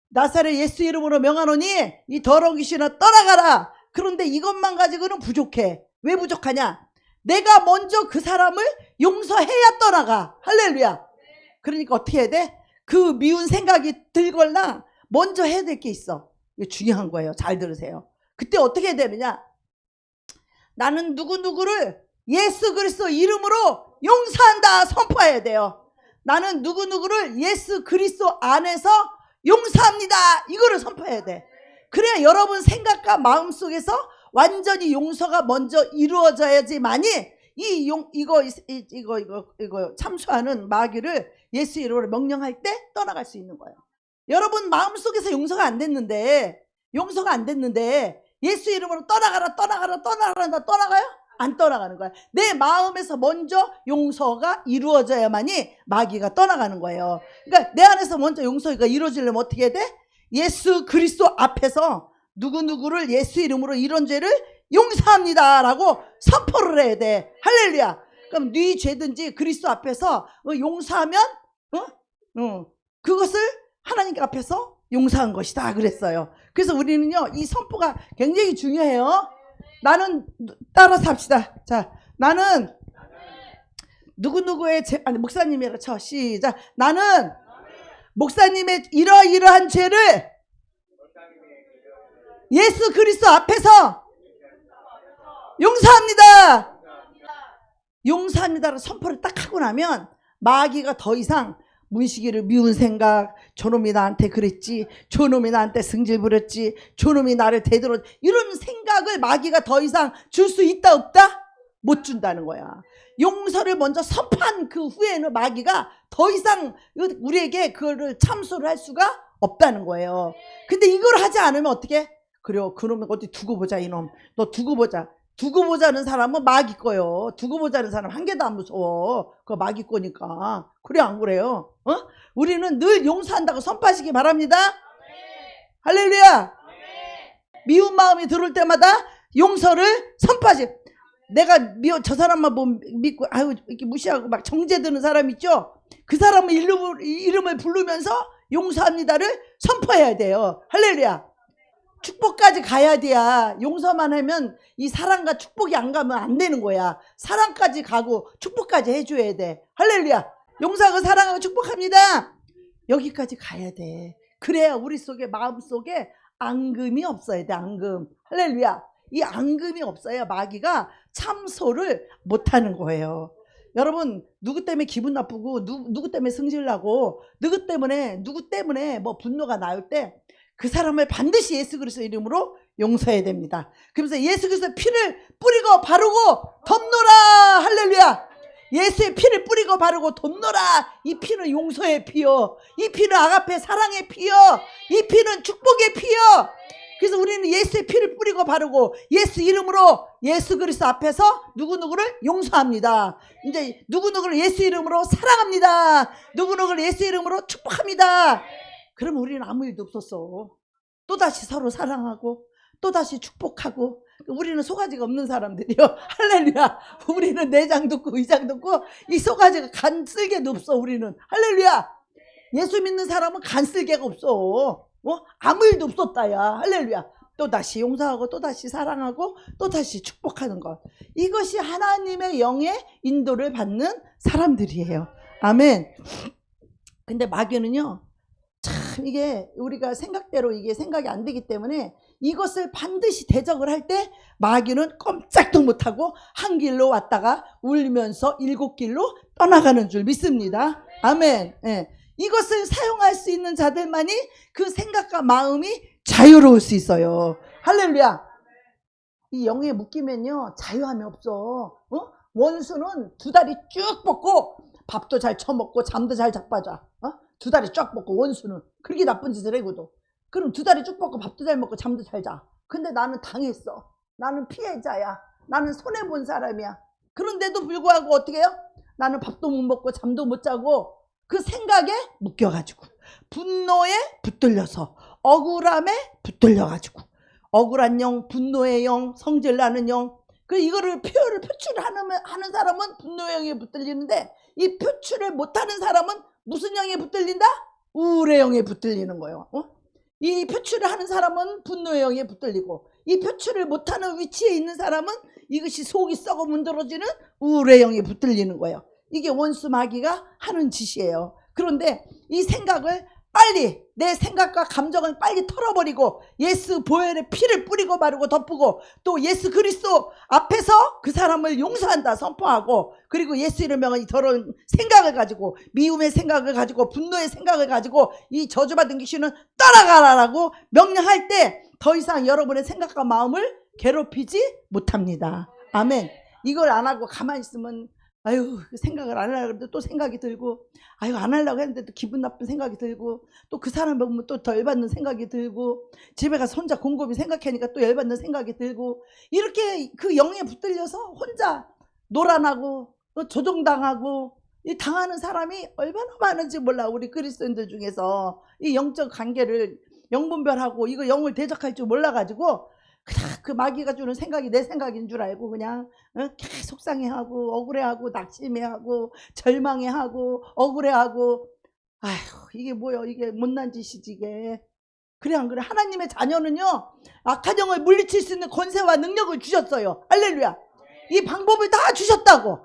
나사렛 예수 이름으로 명하노니 이 더러운 귀신아 떠나가라. 그런데 이것만 가지고는 부족해. 왜 부족하냐? 내가 먼저 그 사람을 용서해야 떠나가. 할렐루야. 그러니까 어떻게 해야 돼? 그 미운 생각이 들거나 먼저 해야 될 게 있어. 이거 중요한 거예요. 잘 들으세요. 그때 어떻게 해야 되느냐? 나는 누구누구를 예수 그리스도 이름으로 용서한다 선포해야 돼요. 나는 누구누구를 예수 그리스도 안에서 용서합니다. 이거를 선포해야 돼. 그래야 여러분 생각과 마음속에서 완전히 용서가 먼저 이루어져야지만이 이거 참수하는 마귀를 예수 이름으로 명령할 때 떠나갈 수 있는 거예요. 여러분 마음속에서 용서가 안 됐는데 예수 이름으로 떠나가라 떠나가요? 안 떠나가는 거야. 내 마음에서 먼저 용서가 이루어져야만이 마귀가 떠나가는 거예요. 그러니까 내 안에서 먼저 용서가 이루어지려면 어떻게 해야 돼? 예수 그리스도 앞에서 누구누구를 예수 이름으로 이런 죄를 용서합니다 라고 선포를 해야 돼. 할렐루야. 그럼 네 죄든지 그리스도 앞에서 용서하면 그것을 하나님 앞에서 용서한 것이다 그랬어요. 그래서 우리는요 이 선포가 굉장히 중요해요. 나는 따라서 합시다. 자, 나는 누구누구의 목사님이라 쳐. 시작. 나는 목사님의 이러이러한 죄를 예수 그리스도 앞에서 용서합니다. 용서합니다라는 선포를 딱 하고 나면 마귀가 더 이상 문식이를 미운 생각, 저놈이 나한테 그랬지, 저놈이 나한테 승질 부렸지, 저놈이 나를 대들었지, 이런 생각을 마귀가 더 이상 줄 수 있다 없다? 못 준다는 거야. 용서를 먼저 선포한 그 후에는 마귀가 더 이상 우리에게 그거를 참소를 할 수가 없다는 거예요. 근데 이걸 하지 않으면 어떻게? 그래요. 그놈을 어디 두고 보자 이놈. 너 두고 보자. 두고 보자는 사람은 마귀 거요. 두고 보자는 사람 한 개도 안 무서워. 그거 마귀 거니까. 그래 안 그래요? 우리는 늘 용서한다고 선포하시기 바랍니다. 할렐루야. 미운 마음이 들어올 때마다 용서를 선포하시. 내가 저 사람만 믿고 아유 이렇게 무시하고 막 정죄드는 사람 있죠? 그 사람의 이름을 부르면서 용서합니다를 선포해야 돼요. 할렐루야. 축복까지 가야 돼야. 용서만 하면 이 사랑과 축복이 안 가면 안 되는 거야. 사랑까지 가고 축복까지 해줘야 돼. 할렐루야. 용서하고 사랑하고 축복합니다. 여기까지 가야 돼. 그래야 우리 속에 마음 속에 앙금이 없어야 돼. 앙금. 할렐루야. 이 앙금이 없어야 마귀가 참소를 못하는 거예요. 여러분 누구 때문에 기분 나쁘고 누구 때문에 승질나고 누구 때문에 뭐 분노가 나올 때 그 사람을 반드시 예수 그리스도 이름으로 용서해야 됩니다. 그러면서 예수 그리스도 피를 뿌리고 바르고 덮노라. 할렐루야. 예수의 피를 뿌리고 바르고 덮노라. 이 피는 용서의 피요. 이 피는 아가페 사랑의 피요. 이 피는 축복의 피요. 그래서 우리는 예수의 피를 뿌리고 바르고 예수 이름으로 예수 그리스도 앞에서 누구누구를 용서합니다. 이제 누구누구를 예수 이름으로 사랑합니다. 누구누구를 예수 이름으로 축복합니다. 그러면 우리는 아무 일도 없었어. 또다시 서로 사랑하고 또다시 축복하고. 우리는 속가지가 없는 사람들이요. 할렐루야. 우리는 내장도 없고 의장도 없고 이 속가지가 간쓸개도 없어. 우리는 할렐루야. 예수 믿는 사람은 간쓸개가 없어. 아무 일도 없었다야. 할렐루야. 또다시 용서하고 또다시 사랑하고 또다시 축복하는 것. 이것이 하나님의 영의 인도를 받는 사람들이에요. 아멘. 근데 마귀는요, 참 이게 우리가 생각대로 이게 생각이 안 되기 때문에 이것을 반드시 대적을 할 때 마귀는 꼼짝도 못하고 한 길로 왔다가 울면서 7길로 떠나가는 줄 믿습니다. 아멘. 예. 이것을 사용할 수 있는 자들만이 그 생각과 마음이 자유로울 수 있어요. 할렐루야. 이 영에 묶이면요 자유함이 없어. 원수는 두 다리 쭉 뻗고 밥도 잘 처먹고 잠도 잘 자빠져. 두 다리 쫙 뻗고 원수는 그렇게 나쁜 짓을 해고도. 그럼 두 다리 쭉 뻗고 밥도 잘 먹고 잠도 잘 자. 근데 나는 당했어. 나는 피해자야. 나는 손해본 사람이야. 그런데도 불구하고 어떻게 해요? 나는 밥도 못 먹고 잠도 못 자고 그 생각에 묶여가지고 분노에 붙들려서 억울함에 붙들려가지고 억울한 영, 분노의 영, 성질나는 영. 그 이거를 표출하는 사람은 분노의 영에 붙들리는데 이 표출을 못하는 사람은 무슨 영에 붙들린다? 우울의 영에 붙들리는 거예요. 이 표출을 하는 사람은 분노의 영에 붙들리고 이 표출을 못하는 위치에 있는 사람은 이것이 속이 썩어 문드러지는 우울의 영에 붙들리는 거예요. 이게 원수 마귀가 하는 짓이에요. 그런데 이 생각을 빨리 내 생각과 감정을 빨리 털어버리고 예수 보혈의 피를 뿌리고 바르고 덮고 또 예수 그리스도 앞에서 그 사람을 용서한다 선포하고 그리고 예수 이름 명한 이 더러운 생각을 가지고 미움의 생각을 가지고 분노의 생각을 가지고 이 저주받은 귀신은 떠나가라라고 명령할 때 더 이상 여러분의 생각과 마음을 괴롭히지 못합니다. 아멘. 이걸 안 하고 가만히 있으면 아유 생각을 안 하려고 했는데 또 생각이 들고 아유 안 하려고 했는데 또 기분 나쁜 생각이 들고 또 그 사람 보면 또 더 열받는 생각이 들고 집에 가서 혼자 곰곰이 생각하니까 또 열받는 생각이 들고 이렇게 그 영에 붙들려서 혼자 노란하고 조종당하고 이 당하는 사람이 얼마나 많은지 몰라. 우리 그리스도인들 중에서 이 영적 관계를 영분별하고 이거 영을 대적할 줄 몰라가지고 그냥 그 마귀가 주는 생각이 내 생각인 줄 알고 그냥 계속 속상해하고 억울해하고 낙심해하고 절망해하고 억울해하고 아휴 이게 뭐야 이게 못난 짓이지 이게. 그래 안 그래? 하나님의 자녀는요 악한 영을 물리칠 수 있는 권세와 능력을 주셨어요. 할렐루야. 이 방법을 다 주셨다고.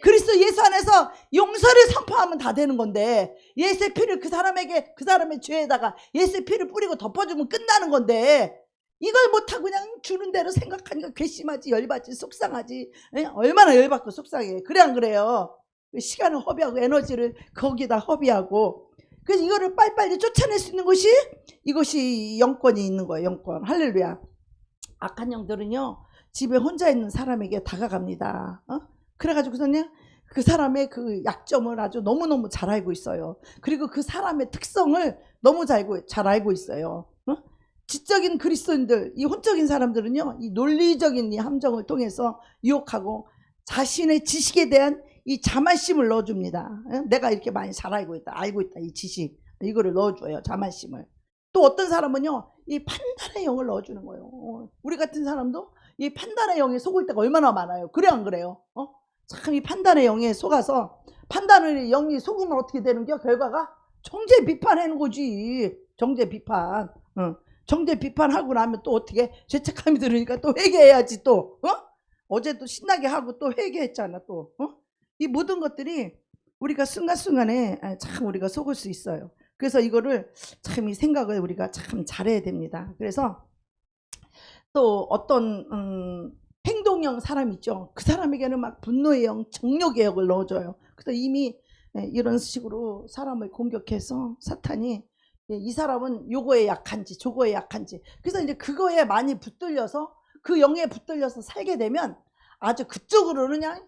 그리스도 예수 안에서 용서를 선포하면 다 되는 건데 예수의 피를 그 사람에게 그 사람의 죄에다가 예수의 피를 뿌리고 덮어주면 끝나는 건데 이걸 못하고 그냥 주는 대로 생각하니까 괘씸하지 열받지 속상하지. 얼마나 열받고 속상해. 그래 안 그래요? 시간을 허비하고 에너지를 거기다 허비하고. 그래서 이거를 빨리빨리 쫓아낼 수 있는 것이 이것이 영권이 있는 거예요. 영권. 할렐루야. 악한 영들은요 집에 혼자 있는 사람에게 다가갑니다. 그래가지고서는 그 사람의 그 약점을 아주 너무너무 잘 알고 있어요. 그리고 그 사람의 특성을 너무 잘 알고 있어요. 지적인 그리스도인들, 이 혼적인 사람들은요, 이 논리적인 이 함정을 통해서 유혹하고 자신의 지식에 대한 이 자만심을 넣어줍니다. 내가 이렇게 많이 잘 알고 있다, 이 지식, 이거를 넣어줘요, 자만심을. 또 어떤 사람은요, 이 판단의 영을 넣어주는 거예요. 우리 같은 사람도 이 판단의 영에 속을 때가 얼마나 많아요. 그래 안 그래요? 참 이 판단의 영에 속아서, 판단의 영이 속으면 어떻게 되는겨? 결과가 정죄 비판하는 거지. 정죄 비판. 정죄 비판하고 나면 또 어떻게 죄책감이 들으니까 또 회개해야지 또. 어제도 신나게 하고 또 회개했잖아 또. 이 모든 것들이 우리가 순간순간에 참 우리가 속을 수 있어요. 그래서 이거를 참 이 생각을 우리가 참 잘해야 됩니다. 그래서 또 어떤 행동형 사람 있죠. 그 사람에게는 막 분노의 영, 정욕의 영을 넣어줘요. 그래서 이미 이런 식으로 사람을 공격해서 사탄이 이 사람은 요거에 약한지 저거에 약한지, 그래서 이제 그거에 많이 붙들려서 그 영에 붙들려서 살게 되면 아주 그쪽으로는 그냥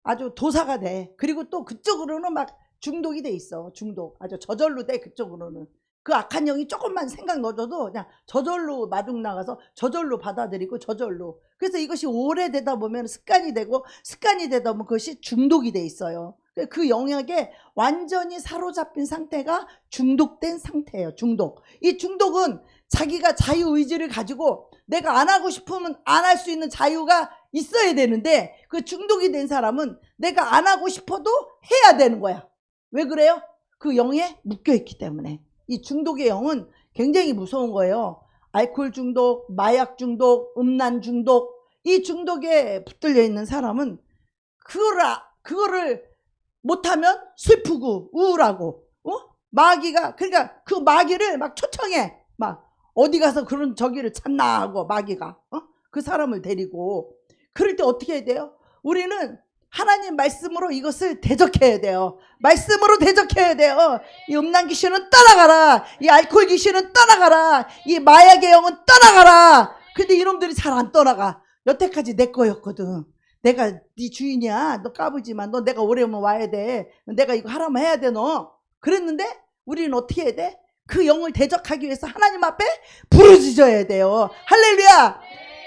아주 도사가 돼. 그리고 또 그쪽으로는 막 중독이 돼 있어. 중독. 아주 저절로 돼. 그쪽으로는. 그 악한 영이 조금만 생각 넣어줘도 그냥 저절로 마중 나가서 저절로 받아들이고 저절로. 그래서 이것이 오래되다 보면 습관이 되고, 습관이 되다 보면 그것이 중독이 돼 있어요. 그 영역에 완전히 사로잡힌 상태가 중독된 상태예요. 중독. 이 중독은 자기가 자유의지를 가지고 내가 안 하고 싶으면 안 할 수 있는 자유가 있어야 되는데, 그 중독이 된 사람은 내가 안 하고 싶어도 해야 되는 거야. 왜 그래요? 그 영에 묶여있기 때문에. 이 중독의 영은 굉장히 무서운 거예요. 알코올 중독, 마약 중독, 음란 중독, 이 중독에 붙들려 있는 사람은 그거를 못하면 슬프고 우울하고, 마귀가, 그러니까 그 마귀를 막 초청해. 막 어디 가서 그런 저기를 찾나 하고, 마귀가 그 사람을 데리고. 그럴 때 어떻게 해야 돼요? 우리는 하나님 말씀으로 이것을 대적해야 돼요. 말씀으로 대적해야 돼요. 이 음란 귀신은 떠나가라. 이 알코올 귀신은 떠나가라. 이 마약의 영은 떠나가라. 근데 이놈들이 잘 안 떠나가. 여태까지 내 거였거든. 내가 네 주인이야. 너 까부지만 너 내가 오래 오면 와야 돼. 내가 이거 하라면 해야 돼 너. 그랬는데 우리는 어떻게 해야 돼? 그 영을 대적하기 위해서 하나님 앞에 부르짖어야 돼요. 할렐루야.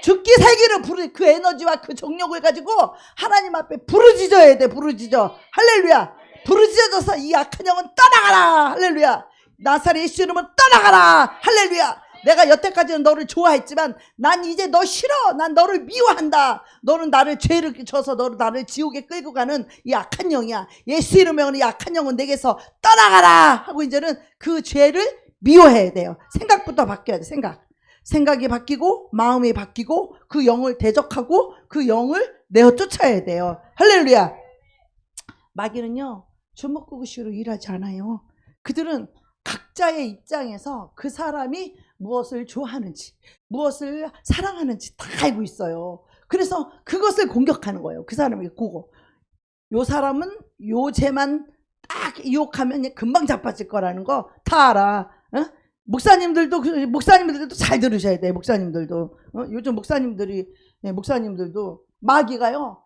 죽기 살기를 그 에너지와 그 정력을 가지고 하나님 앞에 부르짖어야 돼. 부르짖어. 할렐루야. 부르짖어서 이 악한 영은 떠나가라. 할렐루야. 나사렛 예수 이름으로 떠나가라. 할렐루야. 내가 여태까지는 너를 좋아했지만 난 이제 너 싫어. 난 너를 미워한다. 너는 나를 죄를 줘서 너를 나를 지옥에 끌고 가는 이 악한 영이야. 예수 이름으로 이 악한 영은 내게서 떠나가라 하고 이제는 그 죄를 미워해야 돼요. 생각부터 바뀌어야 돼. 생각이 바뀌고 마음이 바뀌고 그 영을 대적하고 그 영을 내어 쫓아야 돼요. 할렐루야. 마귀는요 주먹구구식으로 일하지 않아요. 그들은 각자의 입장에서 그 사람이 무엇을 좋아하는지 무엇을 사랑하는지 다 알고 있어요. 그래서 그것을 공격하는 거예요. 그 사람에게 그거. 요 사람은 요 죄만 딱 유혹하면 금방 자빠질 거라는 거 다 알아. 목사님들도 잘 들으셔야 돼. 목사님들도 요즘 목사님들도 마귀가요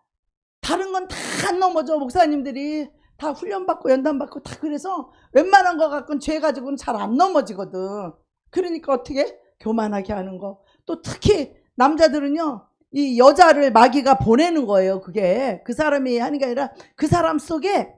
다른 건 다 안 넘어져. 목사님들이 다 훈련받고 연단받고 다 그래서 웬만한 거 갖고는 죄 가지고는 잘 안 넘어지거든. 그러니까 어떻게 교만하게 하는 거. 또 특히 남자들은요 이 여자를 마귀가 보내는 거예요. 그게 그 사람이 하는 게 아니라 그 사람 속에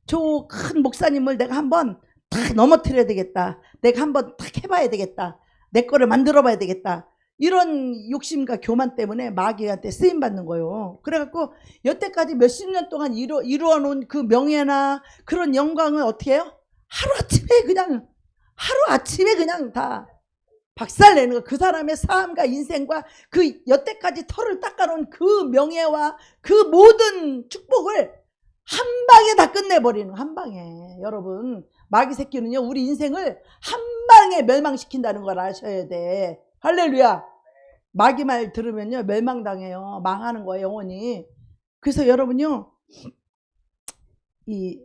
저 큰 목사님을 내가 한번 다 넘어뜨려야 되겠다. 내가 한번 딱 해봐야 되겠다. 내 거를 만들어 봐야 되겠다. 이런 욕심과 교만 때문에 마귀한테 쓰임받는 거예요. 그래갖고 여태까지 몇십 년 동안 이루어 놓은 그 명예나 그런 영광을 어떻게 해요? 하루아침에 그냥 다 박살내는 거. 그 사람의 삶과 인생과 그 여태까지 털을 닦아놓은 그 명예와 그 모든 축복을 한 방에 다 끝내버리는 거. 한 방에. 여러분 마귀 새끼는요 우리 인생을 한 방에 멸망시킨다는 걸 아셔야 돼. 할렐루야. 마귀 말 들으면요 멸망당해요. 망하는 거예요 영원히. 그래서 여러분요 이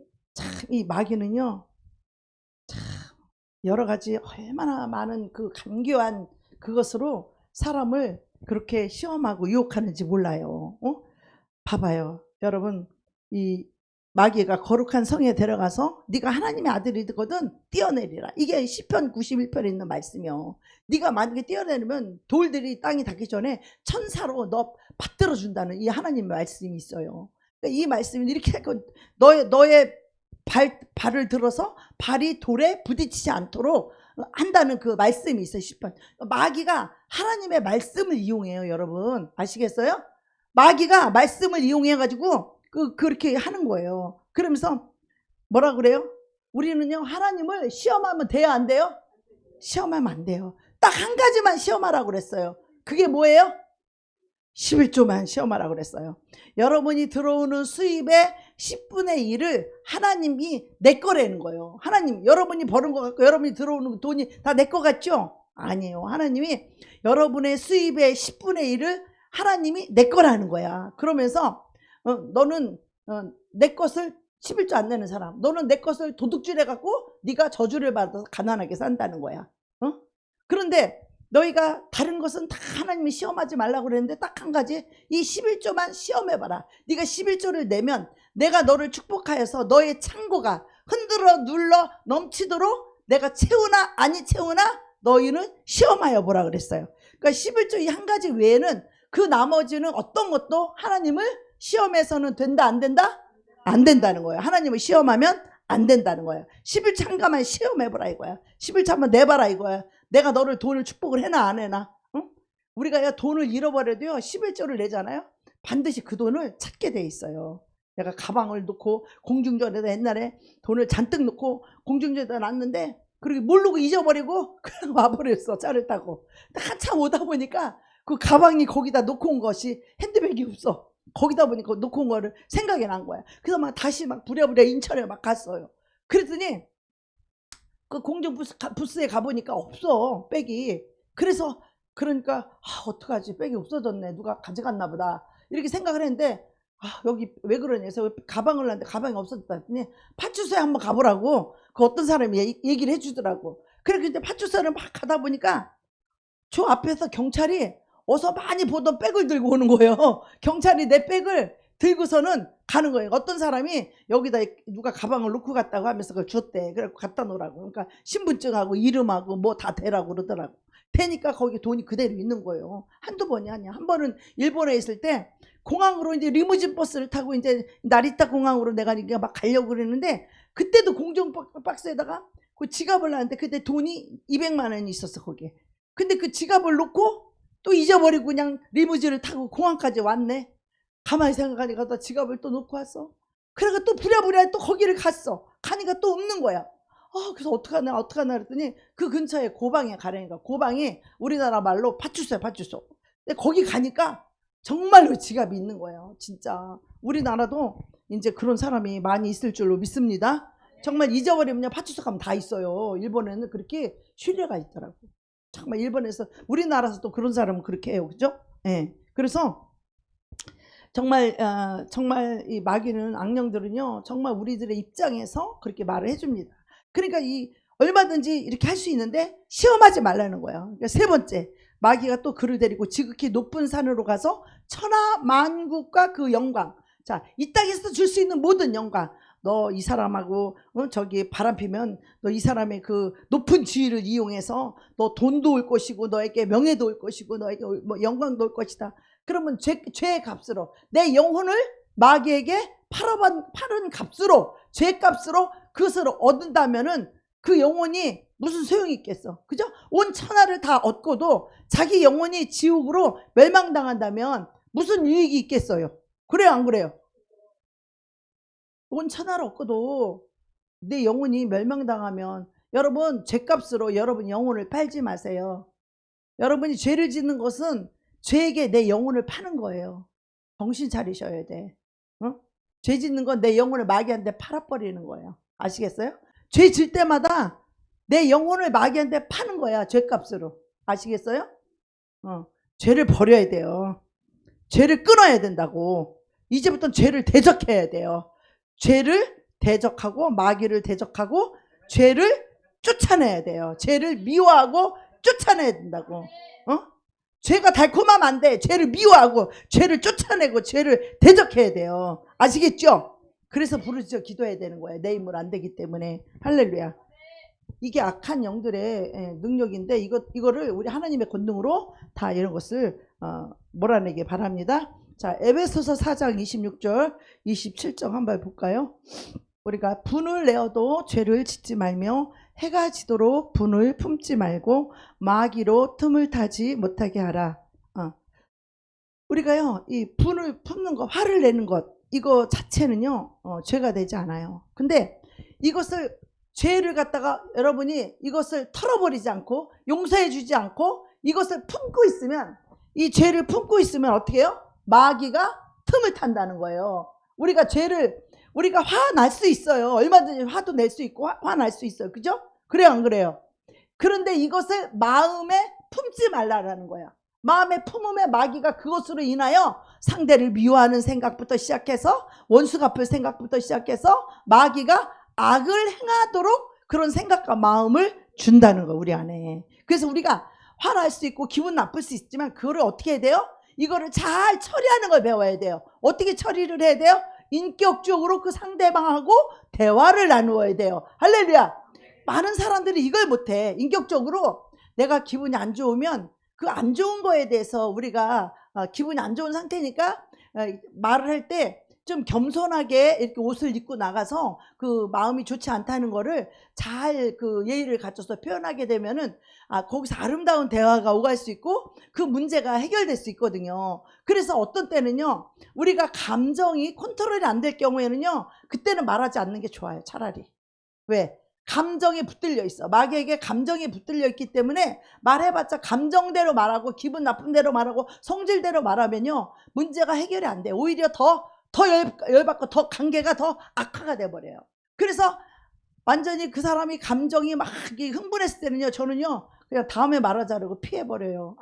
마귀는요 참 여러 가지 얼마나 많은 그 간교한 그것으로 사람을 그렇게 시험하고 유혹하는지 몰라요. 봐봐요 여러분. 이 마귀가 거룩한 성에 들어가서 네가 하나님의 아들이 되거든 뛰어내리라. 이게 시편 91편에 있는 말씀이요. 네가 만약에 뛰어내리면 돌들이 땅이 닿기 전에 천사로 너 받들어 준다는 이 하나님의 말씀이 있어요. 그러니까 이 말씀이 이렇게 너의 발을 들어서 발이 돌에 부딪히지 않도록 한다는 그 말씀이 있어요. 시편. 마귀가 하나님의 말씀을 이용해요. 여러분 아시겠어요? 마귀가 말씀을 이용해 가지고 그렇게 하는 거예요. 그러면서 뭐라 그래요? 우리는요 하나님을 시험하면 돼요 안 돼요? 시험하면 안 돼요. 딱 한 가지만 시험하라고 그랬어요. 그게 뭐예요? 11조만 시험하라고 그랬어요. 여러분이 들어오는 수입의 10분의 1을 하나님이 내 거라는 거예요. 하나님, 여러분이 버는 것 같고 여러분이 들어오는 돈이 다 내 거 같죠? 아니에요. 하나님이 여러분의 수입의 10분의 1을 하나님이 내 거라는 거야. 그러면서 너는 내 것을 11조 안 내는 사람, 너는 내 것을 도둑질 해갖고 네가 저주를 받아서 가난하게 산다는 거야. 그런데 너희가 다른 것은 다 하나님이 시험하지 말라고 그랬는데 딱 한 가지, 이 11조만 시험해봐라. 네가 11조를 내면 내가 너를 축복하여서 너의 창고가 흔들어 눌러 넘치도록 내가 채우나 아니 채우나 너희는 시험하여 보라 그랬어요. 그러니까 11조 이 한 가지 외에는 그 나머지는 어떤 것도 하나님을 시험해서는 된다 안 된다? 안 된다는 거예요. 하나님을 시험하면 안 된다는 거예요. 11조 한 가만 시험해보라 이거야. 11조 한번 내봐라 이거야. 내가 너를 돈을 축복을 해나 안 해나? 응? 우리가 돈을 잃어버려도요 11조를 내잖아요. 반드시 그 돈을 찾게 돼 있어요. 내가 가방을 놓고 공중전에다 옛날에 돈을 잔뜩 놓고 공중전에다 놨는데 그리고 모르고 잊어버리고 그냥 와버렸어. 차를 타고. 한참 오다 보니까 그 가방이 거기다 놓고 온 것이 핸드백이 없어. 거기다 보니까 놓고 온 거를 생각이 난 거야. 그래서 막 다시 막 부랴부랴 인천에 막 갔어요. 그랬더니 그 공중 부스에 가보니까 없어 백이. 그래서 그러니까 어떡하지, 백이 없어졌네, 누가 가져갔나 보다 이렇게 생각을 했는데 여기 왜 그러냐 해서 가방을 놨는데 가방이 없어졌다 했더니 파출소에 한번 가보라고 그 어떤 사람이 얘기를 해주더라고. 그래 근데 파출소를 막 가다 보니까 저 앞에서 경찰이 어서 많이 보던 백을 들고 오는 거예요. 경찰이 내 백을 들고서는 가는 거예요. 어떤 사람이 여기다 누가 가방을 놓고 갔다고 하면서 그걸 줬대. 그래서 갖다 놓으라고. 그러니까 신분증하고 이름하고 뭐 다 대라고 그러더라고. 대니까 거기 돈이 그대로 있는 거예요. 한두 번이 아니야. 한 번은 일본에 있을 때 공항으로 이제 리무진 버스를 타고 이제 나리타 공항으로 내가 막 가려고 그랬는데 그때도 공중 박스에다가 그 지갑을 놨는데 그때 돈이 200만 원이 있었어 거기에. 근데 그 지갑을 놓고 또 잊어버리고 그냥 리무진을 타고 공항까지 왔네. 가만히 생각하니까 나 지갑을 또 놓고 왔어. 그래가 또 부랴부랴 또 거기를 갔어. 가니까 또 없는 거야. 그래서 어떡하나 그랬더니 그 근처에 고방에 가려니까, 고방이 우리나라 말로 파출소야 파출소. 근데 거기 가니까 정말로 지갑이 있는 거예요. 진짜 우리나라도 이제 그런 사람이 많이 있을 줄로 믿습니다. 정말 잊어버리면 파출소 가면 다 있어요. 일본에는 그렇게 신뢰가 있더라고. 정말 일본에서, 우리나라에서도 그런 사람은 그렇게 해요. 그죠? 예. 그래서 정말 정말 이 마귀는, 악령들은요 정말 우리들의 입장에서 그렇게 말을 해줍니다. 그러니까 얼마든지 이렇게 할 수 있는데 시험하지 말라는 거예요. 그러니까 세 번째, 마귀가 또 그를 데리고 지극히 높은 산으로 가서 천하 만국과 그 영광, 자, 이 땅에서 줄 수 있는 모든 영광, 너 이 사람하고 저기 바람 피면 너 이 사람의 그 높은 지위를 이용해서 너 돈도 올 것이고 너에게 명예도 올 것이고 너에게 뭐 영광도 올 것이다. 그러면 죄의 값으로 내 영혼을 마귀에게 팔은 값으로, 죄값으로 그것을 얻는다면은 그 영혼이 무슨 소용이 있겠어. 그죠? 온 천하를 다 얻고도 자기 영혼이 지옥으로 멸망당한다면 무슨 유익이 있겠어요? 그래요 안 그래요? 온 천하를 얻고도 내 영혼이 멸망당하면, 여러분 죄값으로 여러분 영혼을 팔지 마세요. 여러분이 죄를 짓는 것은 죄에게 내 영혼을 파는 거예요. 정신 차리셔야 돼. 죄 짓는 건 내 영혼을 마귀한테 팔아버리는 거예요. 아시겠어요? 죄 질 때마다 내 영혼을 마귀한테 파는 거야. 죄값으로. 아시겠어요? 죄를 버려야 돼요. 죄를 끊어야 된다고. 이제부터는 죄를 대적해야 돼요. 죄를 대적하고 마귀를 대적하고 죄를 쫓아내야 돼요. 죄를 미워하고 쫓아내야 된다고. 죄가 달콤하면 안 돼. 죄를 미워하고 죄를 쫓아내고 죄를 대적해야 돼요. 아시겠죠? 그래서 부르짖어 기도해야 되는 거예요. 내 힘으로 안 되기 때문에. 할렐루야. 이게 악한 영들의 능력인데 이거를 우리 하나님의 권능으로 다 이런 것을 몰아내기 바랍니다. 자, 에베소서 4장 26절 27절 한번 볼까요? 우리가 분을 내어도 죄를 짓지 말며 해가 지도록 분을 품지 말고 마귀로 틈을 타지 못하게 하라. 우리가요, 이 분을 품는 것, 화를 내는 것, 이거 자체는요, 죄가 되지 않아요. 근데 이것을, 죄를 갖다가 여러분이 이것을 털어버리지 않고 용서해 주지 않고 이것을 품고 있으면, 이 죄를 품고 있으면 어떻게 해요? 마귀가 틈을 탄다는 거예요. 우리가 화 날 수 있어요. 얼마든지 화도 낼 수 있고 화 날 수 있어요. 그죠? 그래요, 안 그래요? 그런데 이것을 마음에 품지 말라라는 거야. 마음에 품으면 마귀가 그것으로 인하여 상대를 미워하는 생각부터 시작해서 원수 갚을 생각부터 시작해서 마귀가 악을 행하도록 그런 생각과 마음을 준다는 거, 우리 안에. 그래서 우리가 화날 수 있고 기분 나쁠 수 있지만 그거를 어떻게 해야 돼요? 이거를 잘 처리하는 걸 배워야 돼요. 어떻게 처리를 해야 돼요? 인격적으로 그 상대방하고 대화를 나누어야 돼요. 할렐루야. 많은 사람들이 이걸 못해. 인격적으로 내가 기분이 안 좋으면 그 안 좋은 거에 대해서 우리가 기분이 안 좋은 상태니까 말을 할 때 좀 겸손하게 이렇게 옷을 입고 나가서 그 마음이 좋지 않다는 거를 잘 그 예의를 갖춰서 표현하게 되면은 거기서 아름다운 대화가 오갈 수 있고 그 문제가 해결될 수 있거든요. 그래서 어떤 때는요, 우리가 감정이 컨트롤이 안 될 경우에는요, 그때는 말하지 않는 게 좋아요. 차라리. 왜? 감정에 붙들려 있어. 마귀에게 감정에 붙들려 있기 때문에 말해봤자 감정대로 말하고 기분 나쁜 대로 말하고 성질대로 말하면요, 문제가 해결이 안 돼. 오히려 더 열받고 더 관계가 더 악화가 돼버려요. 그래서 완전히 그 사람이 감정이 막 흥분했을 때는요, 저는요 그냥 다음에 말하자 그러고 피해버려요.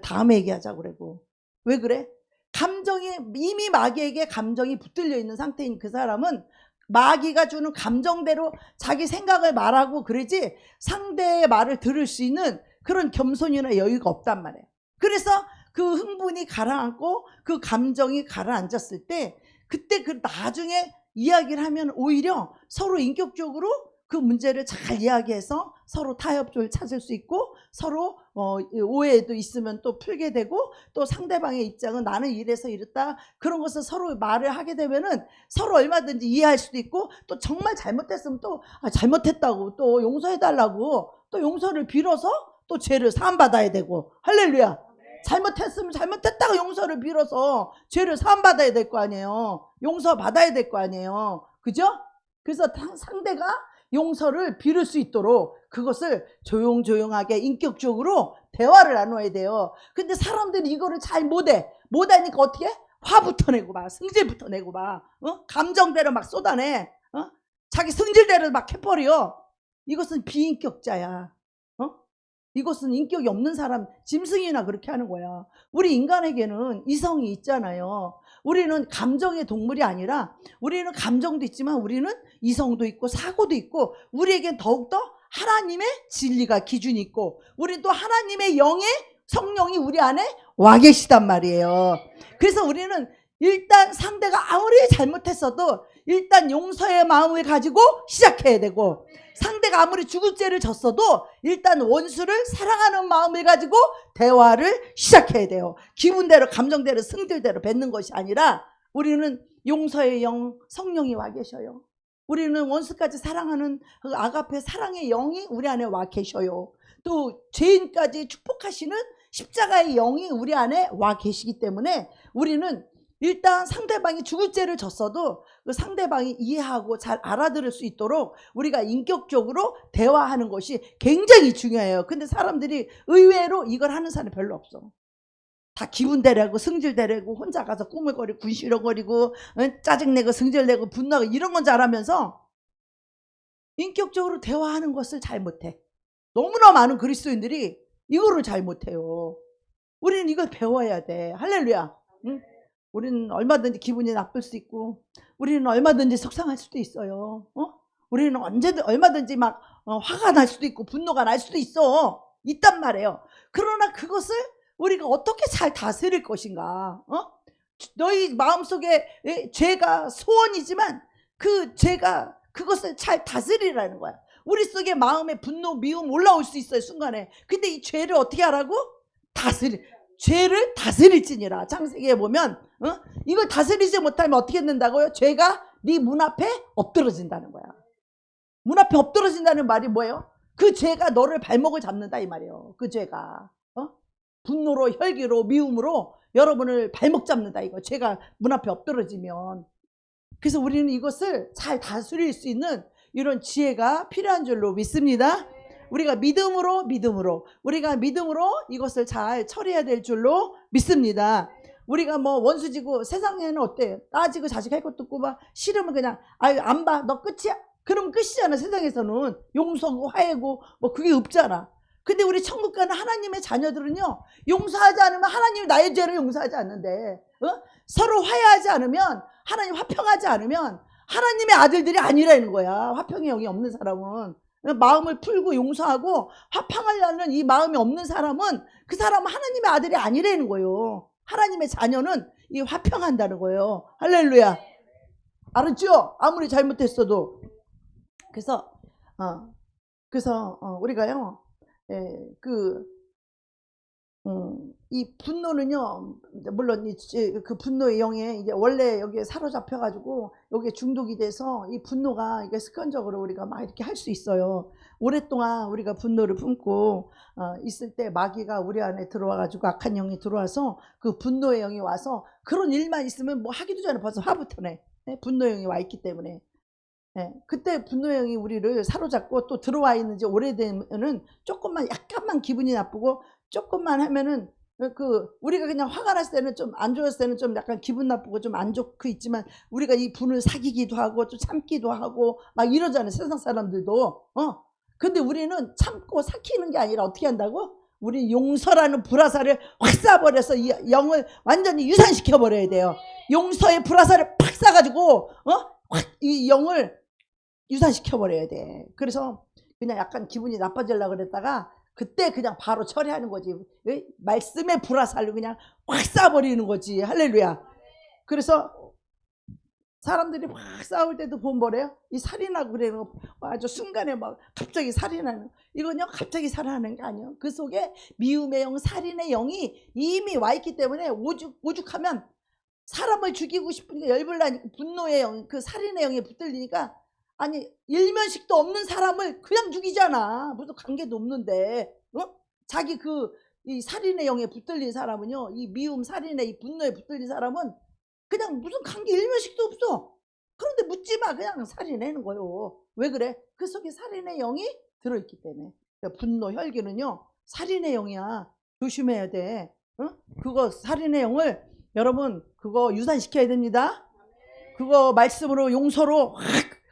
다음에 얘기하자 그러고. 왜 그래? 감정이, 이미 마귀에게 감정이 붙들려 있는 상태인 그 사람은 마귀가 주는 감정대로 자기 생각을 말하고 그러지 상대의 말을 들을 수 있는 그런 겸손이나 여유가 없단 말이에요. 그래서 그 흥분이 가라앉고 그 감정이 가라앉았을 때 그때 그 나중에 이야기를 하면 오히려 서로 인격적으로 그 문제를 잘 이야기해서 서로 타협점을 찾을 수 있고 서로 오해도 있으면 또 풀게 되고 또 상대방의 입장은 나는 이래서 이랬다 그런 것을 서로 말을 하게 되면은 서로 얼마든지 이해할 수도 있고 또 정말 잘못했으면 또 잘못했다고 또 용서해달라고 또 용서를 빌어서 또 죄를 사함받아야 되고. 할렐루야. 잘못했으면 잘못했다고 용서를 빌어서 죄를 사함받아야 될 거 아니에요. 용서받아야 될 거 아니에요. 그죠? 그래서 상대가 용서를 빌을 수 있도록 그것을 조용조용하게 인격적으로 대화를 나눠야 돼요. 근데 사람들이 이거를 잘 못하니까 어떻게? 화부터 내고 막 승질부터 내고 막 감정대로 막 쏟아내. 자기 승질대로 막 해버려. 이것은 비인격자야. 이것은 인격이 없는 사람, 짐승이나 그렇게 하는 거야. 우리 인간에게는 이성이 있잖아요. 우리는 감정의 동물이 아니라 우리는 감정도 있지만 우리는 이성도 있고 사고도 있고 우리에겐 더욱더 하나님의 진리가 기준이 있고 우리 또 하나님의 영의 성령이 우리 안에 와 계시단 말이에요. 그래서 우리는 일단 상대가 아무리 잘못했어도 일단 용서의 마음을 가지고 시작해야 되고 상대가 아무리 죽을 죄를 졌어도 일단 원수를 사랑하는 마음을 가지고 대화를 시작해야 돼요. 기분대로 감정대로 승질대로 뱉는 것이 아니라 우리는 용서의 영 성령이 와 계셔요. 우리는 원수까지 사랑하는 그 아가페 사랑의 영이 우리 안에 와 계셔요. 또 죄인까지 축복하시는 십자가의 영이 우리 안에 와 계시기 때문에 우리는 일단 상대방이 죽을 죄를 졌어도 그 상대방이 이해하고 잘 알아들을 수 있도록 우리가 인격적으로 대화하는 것이 굉장히 중요해요. 근데 사람들이 의외로 이걸 하는 사람이 별로 없어. 다 기분대로고 승질대로고 혼자 가서 꾸물거리고 군시렁거리고 짜증내고 승질내고 분노하고 이런 건 잘하면서 인격적으로 대화하는 것을 잘 못해. 너무나 많은 그리스도인들이 이거를 잘 못해요. 우리는 이걸 배워야 돼. 할렐루야. 응? 우리는 얼마든지 기분이 나쁠 수 있고 우리는 얼마든지 속상할 수도 있어요. 우리는 언제든 얼마든지 막 화가 날 수도 있고 분노가 날 수도 있단 말이에요. 그러나 그것을 우리가 어떻게 잘 다스릴 것인가? 너희 마음속에 죄가 소원이지만 그 죄가 그것을 잘 다스리라는 거야. 우리 속에 마음에 분노, 미움 올라올 수 있어요, 순간에. 근데 이 죄를 어떻게 하라고? 죄를 다스릴지니라. 창세기에 보면 이걸 다스리지 못하면 어떻게 된다고요? 죄가 네 문 앞에 엎드러진다는 거야. 문 앞에 엎드러진다는 말이 뭐예요? 그 죄가 너를 발목을 잡는다 이 말이에요. 그 죄가 분노로, 혈기로, 미움으로 여러분을 발목 잡는다 이거. 죄가 문 앞에 엎드러지면. 그래서 우리는 이것을 잘 다스릴 수 있는 이런 지혜가 필요한 줄로 믿습니다. 우리가 믿음으로 우리가 믿음으로 이것을 잘 처리해야 될 줄로 믿습니다. 우리가 뭐 원수지고 세상에는 어때요? 따지고 자식할 것도 없고 막 싫으면 그냥 아유 안 봐 너 끝이야. 그럼 끝이잖아. 세상에서는 용서고 화해고 뭐 그게 없잖아. 근데 우리 천국 가는 하나님의 자녀들은요, 용서하지 않으면 하나님이 나의 죄를 용서하지 않는데, 서로 화해하지 않으면, 하나님 화평하지 않으면 하나님의 아들들이 아니라는 거야. 화평의 영이 없는 사람은. 마음을 풀고 용서하고 화평하려는 이 마음이 없는 사람은 그 사람은 하나님의 아들이 아니라는 거예요. 하나님의 자녀는 이 화평한다는 거예요. 할렐루야. 알았죠? 아무리 잘못했어도. 그래서 우리가요, 이 분노는요, 물론 그 분노의 영에 이제 원래 여기에 사로잡혀가지고 여기에 중독이 돼서 이 분노가 이게 습관적으로 우리가 막 이렇게 할 수 있어요. 오랫동안 우리가 분노를 품고 있을 때 마귀가 우리 안에 들어와가지고 악한 영이 들어와서 그 분노의 영이 와서 그런 일만 있으면 뭐 하기도 전에 벌써 화부터 내. 분노의 영이 와 있기 때문에. 그때 분노의 영이 우리를 사로잡고 또 들어와 있는지 오래되면은 조금만 약간만 기분이 나쁘고 조금만 하면은 우리가 그냥 화가 났을 때는 좀 안 좋았을 때는 좀 약간 기분 나쁘고 좀 안 좋고 있지만 우리가 이 분을 사귀기도 하고 좀 참기도 하고 막 이러잖아요. 세상 사람들도. 근데 우리는 참고 삭히는 게 아니라 어떻게 한다고? 우리 용서라는 불화살을 확 쏴버려서 이 영을 완전히 유산시켜 버려야 돼요. 용서의 불화살을 팍 쏴가지고 확 이 영을 유산시켜 버려야 돼. 그래서 그냥 약간 기분이 나빠지려고 그랬다가 그때 그냥 바로 처리하는 거지. 말씀의 불화살로 그냥 확 쏴버리는 거지. 할렐루야. 그래서 사람들이 막 싸울 때도 보면 뭐래요? 이 살인하고 그래는 거 아주 순간에 막 갑자기 살인하는, 이건요 갑자기 살인하는 게 아니에요. 그 속에 미움의 영, 살인의 영이 이미 와 있기 때문에 오죽하면 사람을 죽이고 싶으니까 열불나니까 분노의 영, 그 살인의 영에 붙들리니까 아니 일면식도 없는 사람을 그냥 죽이잖아. 무슨 관계도 없는데. 자기 이 살인의 영에 붙들린 사람은요, 이 미움, 살인의 이 분노에 붙들린 사람은 그냥 무슨 관계 일면식도 없어. 그런데 묻지 마. 그냥 살인하는 거예요. 왜 그래? 그 속에 살인의 영이 들어있기 때문에. 그러니까 분노, 혈기는요 살인의 영이야. 조심해야 돼. 그거 살인의 영을 여러분 그거 유산시켜야 됩니다. 그거 말씀으로 용서로 확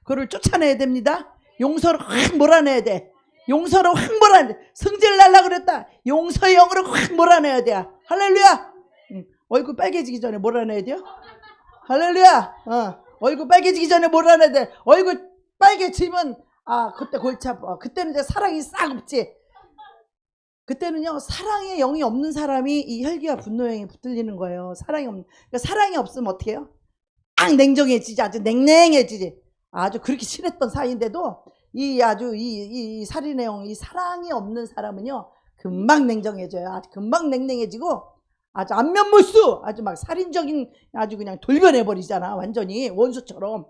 그걸 쫓아내야 됩니다. 용서로 확 몰아내야 돼. 용서로 확 몰아내야 돼. 성질 날라 그랬다. 용서의 영으로 확 몰아내야 돼. 할렐루야. 얼굴 빨개지기 전에 몰아내야 돼요. 할렐루야. 얼굴 빨개지기 전에 몰아내야 돼. 얼굴 빨개지면 그때 골치 아파. 그때는 이제 사랑이 싹 없지. 그때는요 사랑의 영이 없는 사람이 이 혈기와 분노의 영이 붙들리는 거예요. 그러니까 사랑이 없으면 어떻게 해요? 딱 냉정해지지. 아주 냉랭해지지. 아주 그렇게 친했던 사이인데도 이 살인의 영, 이 사랑이 없는 사람은요 금방 냉정해져요. 아주 금방 냉랭해지고 아주 안면물수, 아주 막 살인적인, 아주 그냥 돌변해버리잖아. 완전히 원수처럼.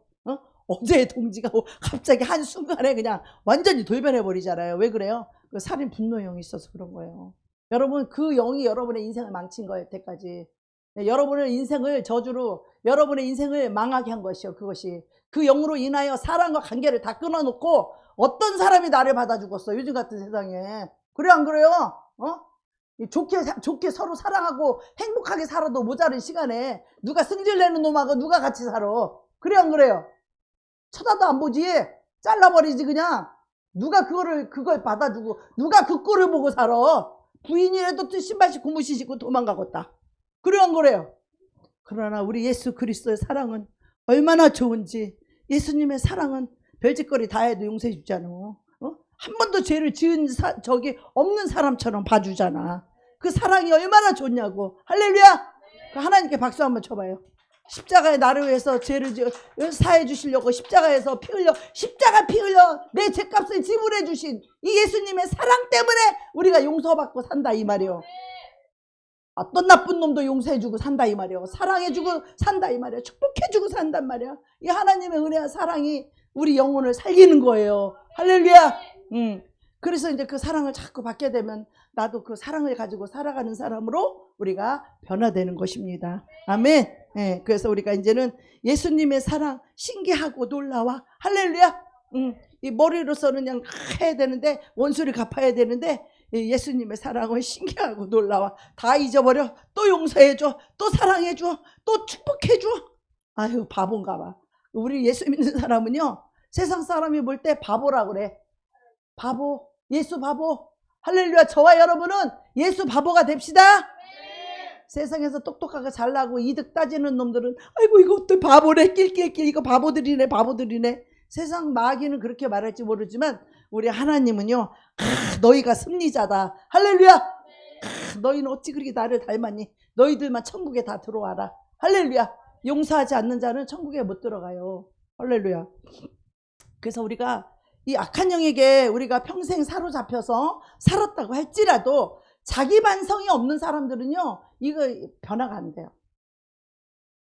어제의 동지가 갑자기 한순간에 그냥 완전히 돌변해버리잖아요. 왜 그래요? 그 살인 분노의 영이 있어서 그런 거예요. 여러분, 그 영이 여러분의 인생을 망친 거예요. 여태까지. 여러분의 인생을 저주로, 여러분의 인생을 망하게 한 것이요. 그것이. 그 영으로 인하여 사람과 관계를 다 끊어놓고 어떤 사람이 나를 받아 죽었어. 요즘 같은 세상에. 그래 안 그래요? 좋게 서로 사랑하고 행복하게 살아도 모자른 시간에 누가 승질내는 놈하고 누가 같이 살아. 그래 안 그래요? 쳐다도 안 보지. 잘라버리지 그냥. 누가 그걸 받아주고 누가 그 꼴을 보고 살아. 부인이라도 또 신발씩 고무신 신고 도망가겠다. 그래 안 그래요? 그러나 우리 예수 그리스도의 사랑은 얼마나 좋은지. 예수님의 사랑은 별짓거리 다 해도 용서해 주잖아. 한 번도 죄를 지은 적이 없는 사람처럼 봐주잖아. 그 사랑이 얼마나 좋냐고. 할렐루야. 그 하나님께 박수 한번 쳐봐요. 십자가에 나를 위해서 죄를 사해 주시려고 십자가에서 십자가 피 흘려 내 죄값을 지불해 주신 이 예수님의 사랑 때문에 우리가 용서받고 산다 이 말이요. 어떤 나쁜 놈도 용서해주고 산다 이 말이요. 사랑해주고 산다 이 말이요. 축복해주고 산단 말이야. 이 하나님의 은혜와 사랑이 우리 영혼을 살리는 거예요. 할렐루야. 그래서 이제 그 사랑을 자꾸 받게 되면 나도 그 사랑을 가지고 살아가는 사람으로 우리가 변화되는 것입니다. 아멘. 네, 그래서 우리가 이제는 예수님의 사랑 신기하고 놀라와. 할렐루야. 이 머리로서는 그냥 해야 되는데 원수를 갚아야 되는데 예수님의 사랑은 신기하고 놀라와. 다 잊어버려. 또 용서해줘. 또 사랑해줘. 또 축복해줘. 아유 바본가 봐. 우리 예수 믿는 사람은요 세상 사람이 볼 때 바보라 그래. 바보. 예수 바보. 할렐루야. 저와 여러분은 예수 바보가 됩시다. 세상에서 똑똑하게 잘나고 이득 따지는 놈들은 아이고 이것도 바보래. 낄낄낄 이거 바보들이네 바보들이네. 세상 마귀는 그렇게 말할지 모르지만 우리 하나님은요 너희가 승리자다. 할렐루야. 너희는 어찌 그렇게 나를 닮았니. 너희들만 천국에 다 들어와라. 할렐루야. 용서하지 않는 자는 천국에 못 들어가요. 할렐루야. 그래서 우리가 이 악한 영에게 우리가 평생 사로잡혀서 살았다고 할지라도 자기 반성이 없는 사람들은요 이거 변화가 안 돼요.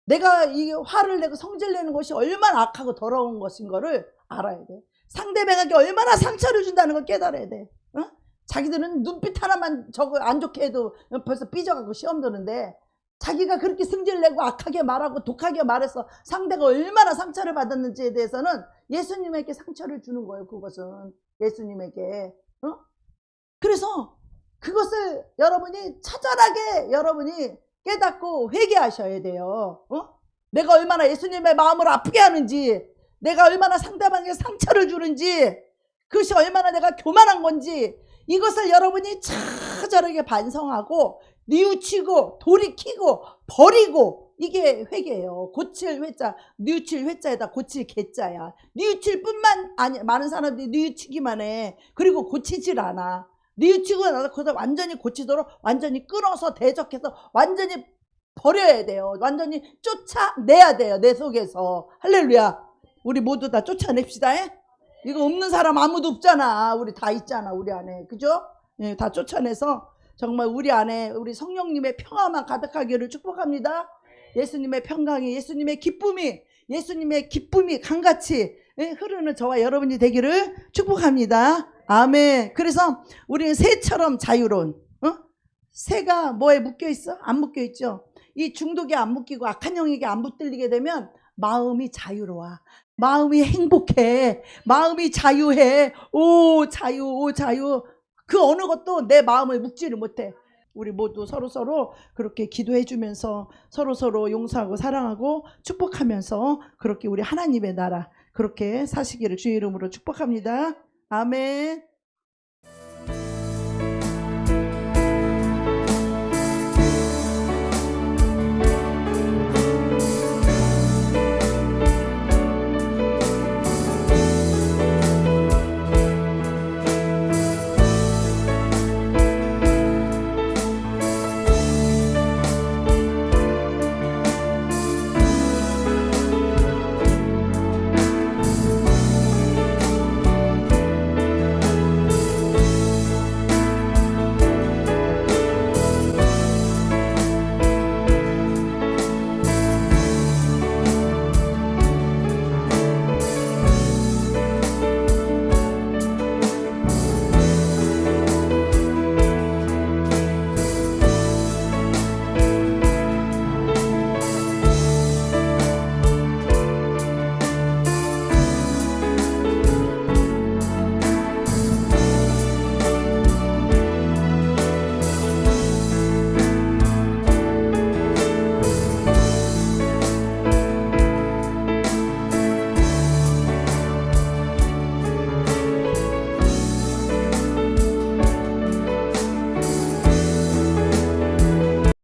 내가 이 화를 내고 성질 내는 것이 얼마나 악하고 더러운 것인 거를 알아야 돼. 상대방에게 얼마나 상처를 준다는 걸 깨달아야 돼. 어? 자기들은 눈빛 하나만 저거 안 좋게 해도 벌써 삐져가고 시험 드는데 자기가 그렇게 승질 내고 악하게 말하고 독하게 말해서 상대가 얼마나 상처를 받았는지에 대해서는 예수님에게 상처를 주는 거예요. 그것은 예수님에게. 어? 그래서 그것을 여러분이 처절하게 여러분이 깨닫고 회개하셔야 돼요. 어? 내가 얼마나 예수님의 마음을 아프게 하는지, 내가 얼마나 상대방에게 상처를 주는지, 그것이 얼마나 내가 교만한 건지, 이것을 여러분이 처절하게 반성하고 뉘우치고 돌이키고 버리고, 이게 회개예요. 고칠 회자, 뉘우칠 회자에다 고칠 개자야. 뉘우칠 뿐만 아니, 많은 사람들이 뉘우치기만 해. 그리고 고치질 않아. 뉘우치고 나서 그걸 완전히 고치도록 완전히 끊어서 대적해서 완전히 버려야 돼요. 완전히 쫓아내야 돼요. 내 속에서. 할렐루야. 우리 모두 다 쫓아냅시다. 이거 없는 사람 아무도 없잖아. 우리 다 있잖아. 우리 안에. 그죠? 예, 다 쫓아내서 정말 우리 안에 우리 성령님의 평화만 가득하기를 축복합니다. 예수님의 평강이, 예수님의 기쁨이 강같이 흐르는 저와 여러분이 되기를 축복합니다. 아멘. 그래서 우리는 새처럼 자유로운, 새가 뭐에 묶여 있어? 안 묶여 있죠. 이 중독에 안 묶이고 악한 영에게 안 붙들리게 되면 마음이 자유로워. 마음이 행복해. 마음이 자유해. 오 자유, 오 자유. 그 어느 것도 내 마음을 묶지를 못해. 우리 모두 서로 그렇게 기도해 주면서 서로 용서하고 사랑하고 축복하면서 그렇게 우리 하나님의 나라 그렇게 사시기를 주의 이름으로 축복합니다. 아멘.